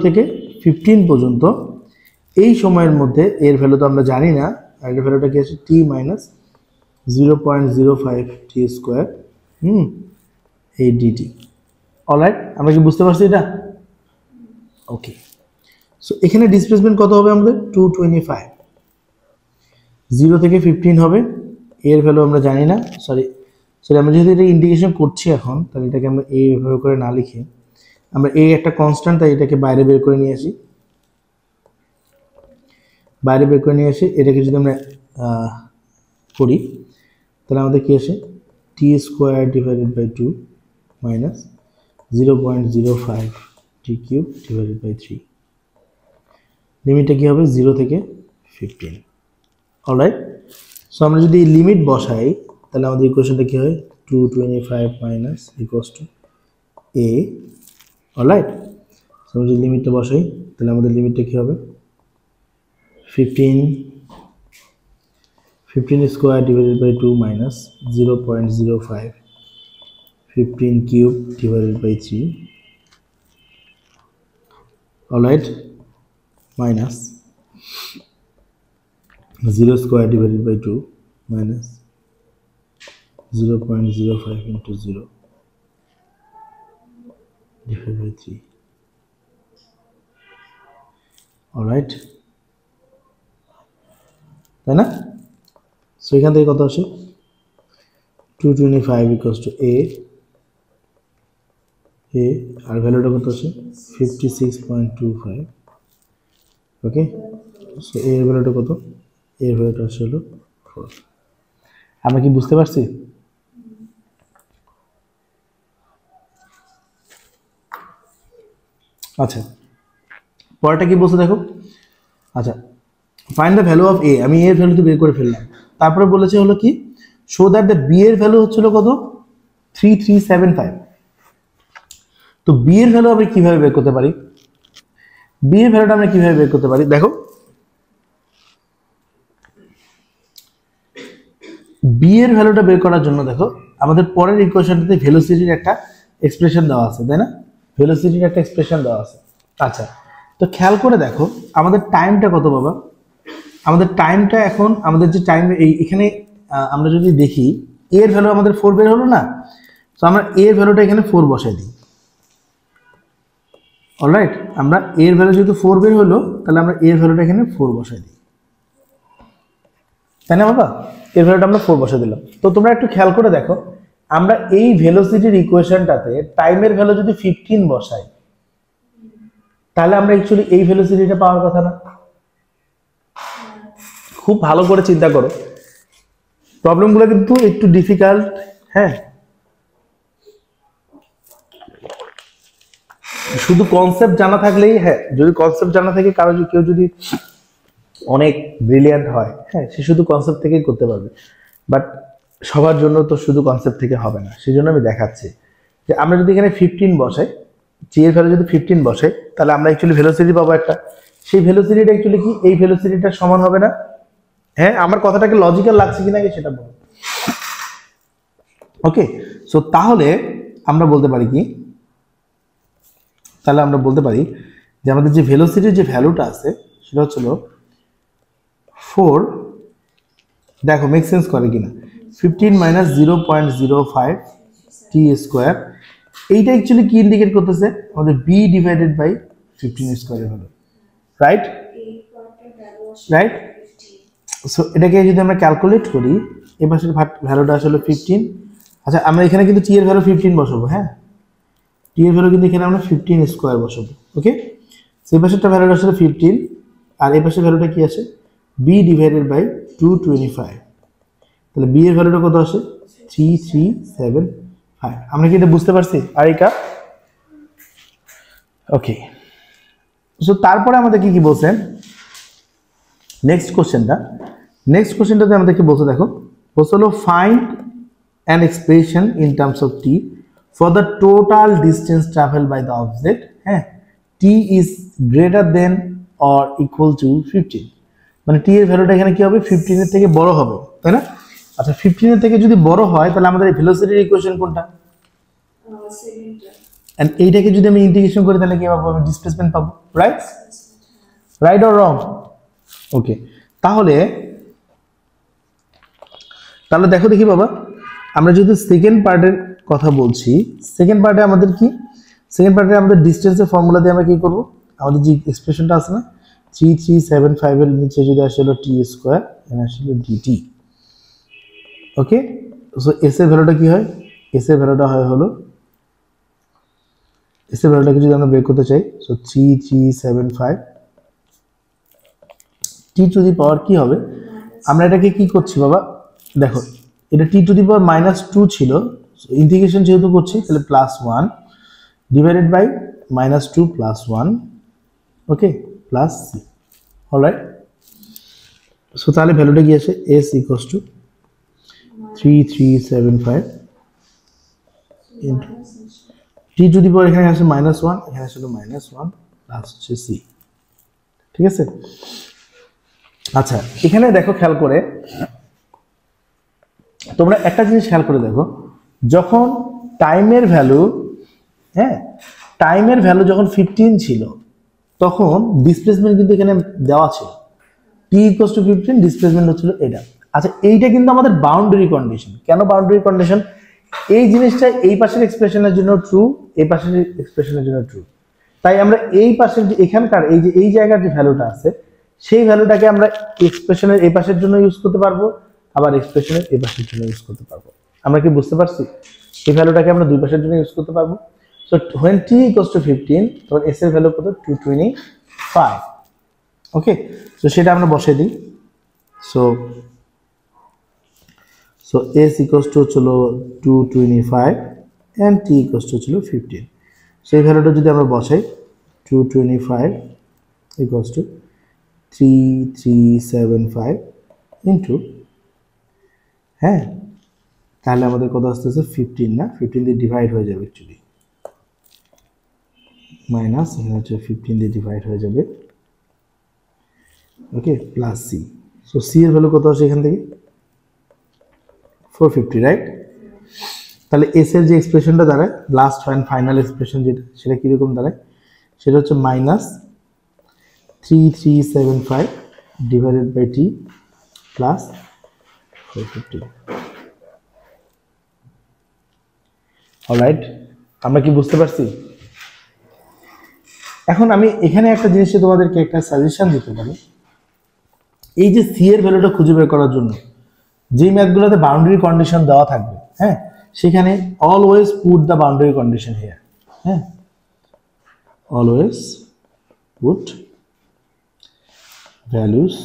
থেকে 15 পর্যন্ত এই সময়ের মধ্যে এর ভ্যালু তো আমরা জানি না, আর এর ভ্যালুটা কি আছে, t মাইনাস 0.05 t স্কয়ার এই dt, অলরাইট? আমরা কি বুঝতে পারছি এটা? ওকে, সো এখানে ডিসপ্লেসমেন্ট কত হবে আমাদের, 225, 0 থেকে 15 হবে, এর ভ্যালু আমরা জানি না, সরি আমরা যেহেতু এটা ইন্ডিকেশন করছি এখন, তাহলে এটাকে আমরা এইভাবে করে না লিখে আমরা এই একটা কনস্ট্যান্ট, তাই এটাকে বাইরে বের করে নিয়ে আসি, এটাকে যদি আমরা করি তাহলে আমাদের কি আসে, t square divided by 2 minus 0.05 t cube divided by 3, লিমিটটা কি হবে, 0 থেকে 15, অলরাইট? সো আমরা যদি লিমিট বসাই তাহলে আমাদের ইকুয়েশনটা কি হয়, 225 minus equals to a, alright? আমরা যদি লিমিটটা বসাই তাহলে আমাদের লিমিটটা কি হবে 15 square divided by 2 minus 0.05 15 cube divided by 3 alright minus 0 square divided by 2 minus 0.05 into 0 divided by 3 alright তাই না সো এখান থেকে কত আসে 225 equals to a আর ভ্যালুটা কত আছে 56.25 ওকে সো a এর ভ্যালুটা কত a এর ভ্যালুটা আসলে হলো 4 আমরা কি বুঝতে পারছি আচ্ছা পরেরটা কি বলছে দেখো আচ্ছা find the value of a আমি a এর ভ্যালু তো বের করে ফেললাম তারপরে বলেছে হলো কি শো দ্যাট দ্য b এর ভ্যালু হচ্ছিল কত 3375 তো b এর ভ্যালু আমরা কিভাবে বের করতে পারি b এর ভ্যালুটা আমরা কিভাবে বের করতে পারি দেখো b এর ভ্যালুটা বের করার জন্য দেখো আমাদের পরের ইকুয়েশনটাতে ভেলোসিটির একটা এক্সপ্রেশন দেওয়া আছে তাই না ভেলোসিটির একটা এক্সপ্রেশন দেওয়া আছে আচ্ছা তো খেয়াল করে দেখো আমাদের টাইমটা কত বাবা আমাদের টাইমটা এখন আমাদের যে টাইম এখানে আমরা যদি দেখি a এর ভ্যালু আমাদের 4 বের হলো না তো আমরা a এর ভ্যালুটা এখানে 4 বসাই দিই অলরাইট আমরা a এর ভ্যালু যেহেতু 4 বের হলো তাহলে আমরা a এর ভ্যালুটা এখানে 4 বসাই দিই তাই না বাবা এর ভ্যালুটা আমরা 4 বসাই দিলাম তো তোমরা একটু খেয়াল করে দেখো আমরা এই ভেলোসিটির ইকুয়েশনটাতে টাইমের ভ্যালু যদি 15 বসাই তাহলে আমরা অ্যাকচুয়ালি এই ভেলোসিটিটা পাওয়ার কথা না খুব ভালো করে চিন্তা করো প্রবলেমগুলো কিন্তু একটু ডিফিকাল্ট হ্যাঁ শুধু কনসেপ্ট জানা থাকলেই হ্যাঁ যদি কনসেপ্ট জানা থাকে কারো কেউ যদি অনেক ব্রিলিয়ান্ট হয় হ্যাঁ সে শুধু কনসেপ্ট থেকেই করতে পারবে বাট সবার জন্য তো শুধু কনসেপ্ট থেকে হবে না সেই জন্য আমি দেখাচ্ছি যে আমরা যদি এখানে 15 বসাই জি এর ভ্যালু যদি 15 বসাই তাহলে আমরা অ্যাকচুয়ালি ভেলোসিটি পাবো একটা সেই ভেলোসিটিটা অ্যাকচুয়ালি কি এই ভেলোসিটিটার সমান হবে না হ্যাঁ আমার কথাটাকে লজিক্যাল লাগছে কিনা সেটা বলো ওকে সো তাহলে আমরা বলতে পারি কি তাহলে আমরা বলতে পারি যে আমাদের যে ভেলোসিটির যে ভ্যালুটা আছে সেটা হচ্ছে 4 দেখো মেক সেন্স করে কিনা 15 মাইনাস 0.05 টি স্কোয়ার এইটা অ্যাকচুয়ালি কি ইন্ডিকেট করতেছে আমাদের b ডিভাইডেড বাই 15 স্কোয়ারের ভ্যালু রাইট রাইট সো এটাকে যদি আমরা ক্যালকুলেট করি এই পাশের ভ্যালুটা আসলে 15 আচ্ছা আমরা এখানে কিন্তু টি এর ভ্যালু 15 বসাবো হ্যাঁ টি এর ভ্যালু কিন্তু এখানে আমরা 15 স্কোয়ার বসাবো ওকে সেই পাশেরটা ভ্যালুটা আসলে 15 আর এই পাশের ভ্যালুটা কি আসে b ডিভাইডেড বাই 225 তাহলে b এর ভ্যালুটা কত আসে 3375 আমরা কি এটা বুঝতে পারছি আরিকা ওকে সো তারপরে আমাদের কি বলছেন নেক্সট কোশ্চেনটাতে আমাদেরকে বলছে দেখো বলছে হলো find an expression in terms of t for the total distance traveled by the object হ্যাঁ t is greater than or equal to 15 মানে t এর ভ্যালুটা এখানে কি হবে 15 এর থেকে বড় হবে তাই না আচ্ছা 15 এর থেকে যদি বড় হয় তাহলে আমাদের ভেলোসিটির ইকুয়েশন কোনটা এন্ড এইটাকে যদি আমি ইন্টিগ্রেশন করি তাহলে কি পাবো আমি ডিসপ্লেসমেন্ট পাবো রাইট অর রং ওকে তাহলে দেখো দেখি বাবা আমরা যদি সেকেন্ড পার্টের কথা বলছি সেকেন্ড পার্টে আমাদের কি সেকেন্ড পার্টে আমাদের ডিসটেন্সের ফর্মুলা দিয়ে আমরা কি করব আমাদের যে এক্সপ্রেশনটা আছে না 3375 এর নিচে যদি আসে হলো টি স্কয়ার এখানে আসলে ডিটি ওকে সো এস এর ভ্যালুটা কি হয় এস এর ভ্যালুটা হয় হলো এস এর ভ্যালুটাকে যদি আমরা বের করতে চাই সো 3375 টি টু দি পাওয়ার কি হবে আমরা এটাকে কি করছি বাবা দেখো এটা টি টু দি পাওয়ার -2 ছিল ইন্টিগ্রেশন যেহেতু করছি তাহলে +1 divided by -2 +1 okay plus C alright so তাহলে ভ্যালুটা কি আছে s equals to 3375 into t t to the power এখানে আসলে -1, এখানে আসলে -1 প্লাস হচ্ছে সি। ঠিক আছে, আচ্ছা এখানে দেখো খেয়াল করে, তোমরা একটা জিনিস খেয়াল করে দেখো, যখন টাইমের ভ্যালু, হ্যাঁ টাইমের ভ্যালু যখন 15 ছিল তখন ডিসপ্লেসমেন্ট কিন্তু এখানে দেওয়া ছিল, t = 15, ডিসপ্লেসমেন্ট হচ্ছিল এটা। আচ্ছা এইটা কিন্তু আমাদের বাউন্ডারি কন্ডিশন। কেন বাউন্ডারি কন্ডিশন? এই জিনিসটা এই পাশের এক্সপ্রেশনের জন্য ট্রু, এই পাশের এক্সপ্রেশনের জন্য ট্রু, তাই আমরা এই পাশের যে এখানকার এই যে এই জায়গার যে ভ্যালুটা আছে সেই ভ্যালুটাকে আমরা এক্সপ্রেশনের এই পাশের জন্য ইউজ করতে পারবো, আবার এক্সপ্রেশনের এই পাশের জন্য ইউজ করতে পারবো। আমরা কি বুঝতে পারছি? এই ভ্যালুটাকে আমরা দুই পাশের জন্য ইউজ করতে পারবো। সো when t = 15 তখন s এর ভ্যালু কত? 225। ওকে, সো সেটা আমরা বসাই দিই। সো s হচ্ছিল 225 and t হচ্ছিল 15। সেই ভ্যালুটা যদি আমরা বসাই 225 = 3375 ইন্টু, হ্যাঁ তাহলে আমাদের কত আসতেছে 15, না 15 দিয়ে ডিভাইড হয়ে যাবে অ্যাকচুয়ালি, মাইনাস এখানে হচ্ছে 15 দিয়ে ডিভাইড হয়ে যাবে, okay plus C. So C এর ভ্যালু কত আসে এখান থেকে? 450, রাইট? তাহলে এস এর যে এক্সপ্রেশনটা দাঁড়ায়, লাস্ট ফাইনাল এক্সপ্রেশন যেটা, সেটা কিরকম দাঁড়ায়? সেটা হচ্ছে -3375 divided by T plus 450। Alright, আমরা কি বুঝতে পারছি? এখন আমি এখানে একটা জিনিসে তোমাদেরকে একটা সাজেশন দিতে পারি, এই যে সি এর ভ্যালুটা খুঁজে বের করার জন্য যেই ম্যাথগুলোতে বাউন্ডারি কন্ডিশন দেওয়া থাকবে, হ্যাঁ সেখানে always put the boundary condition here, হ্যাঁ always put values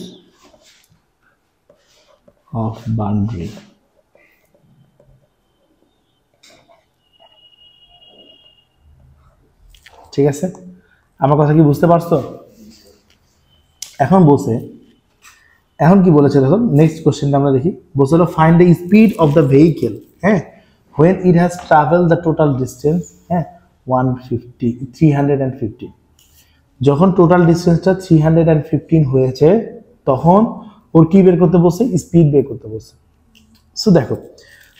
of boundary. ঠিক আছে, আমার কথা কি বুঝতে পারছো? এখন কি বলেছে দেখো, নেক্সট কোশ্চেনটা আমরা দেখি। বলছিল find the speed of the vehicle, হ্যাঁ when it has traveled the total distance, হ্যাঁ 315। যখন টোটাল ডিসটেন্সটা 315 হয়েছে তখন ওর কি বের করতে বলছে? স্পিড বের করতে বলছে। সো দেখো,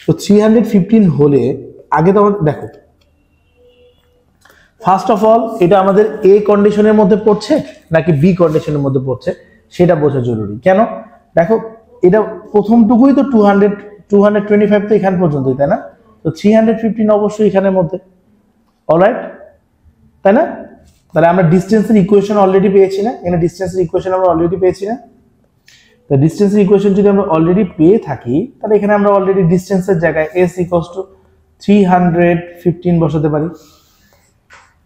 তো 315 হলে আগে তো আমাদের দেখো, ফার্স্ট অফ অল এটা আমাদের এ কন্ডিশনের মধ্যে পড়ছে নাকি বি কন্ডিশনের মধ্যে পড়ছে সেটা বোঝা জরুরি। কেন? দেখো এটা প্রথমটুকুই তো 225 তো এখান পর্যন্তই, তাই না? তো 315 অবশ্যই এখানের মধ্যে, অলরাইট, তাই না? তাহলে আমরা ডিসটেন্সের ইকুয়েশন অলরেডি পেয়েছি না? এখানে ডিসটেন্সের ইকুয়েশন আমরা অলরেডি পেয়েছি না? তো ডিসটেন্সের ইকুয়েশন যদি আমরা অলরেডি পেয়ে থাকি তাহলে এখানে আমরা অলরেডি ডিসটেন্সের জায়গায় s = 315 বসাতে পারি,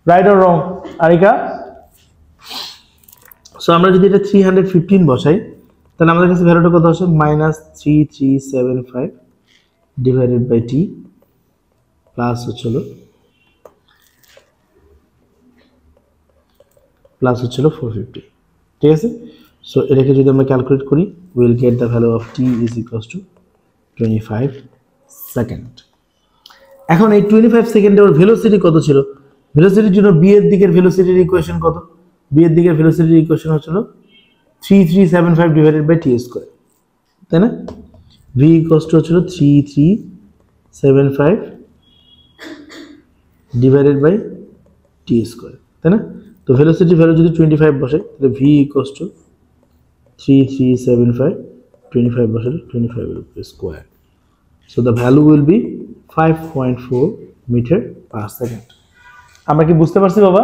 right or wrong areca? So আমরা যদি এটা 315 বসাই তাহলে আমাদের কাছে ভ্যালুটা কত আসে? -3375 ডিভাইডেড বাই টি প্লাস হচ্ছিল 450। ঠিক আছে, সো এটাকে যদি আমরা ক্যালকুলেট করি will get the value of T is equals two 25 second. এখন এই 25 সেকেন্ডে ওর ভেলোসিটি কত ছিল? ভেলোসিটির জন্য বি এর দিকের ভেলোসিটির ইকুয়েশন কত? বি এর দিকের ভেলোসিটির ইকুয়েশন হচ্ছিল 3375 ডিভাইডেড বাই টি স্কয়ার, তাই না? ভি ইকুয়ালস টু হচ্ছিল 3375 ডিভাইডেড বাই টি স্কয়ার, তাই না? তো ভেলোসিটি ভ্যালু যদি 25 বসে তাহলে ভি ইকুয়ালস টু 3375 25 বসালে 25 এর উপরে square. So the value will be 5.4 metre per second. আমরা কি বুঝতে পারছি বাবা?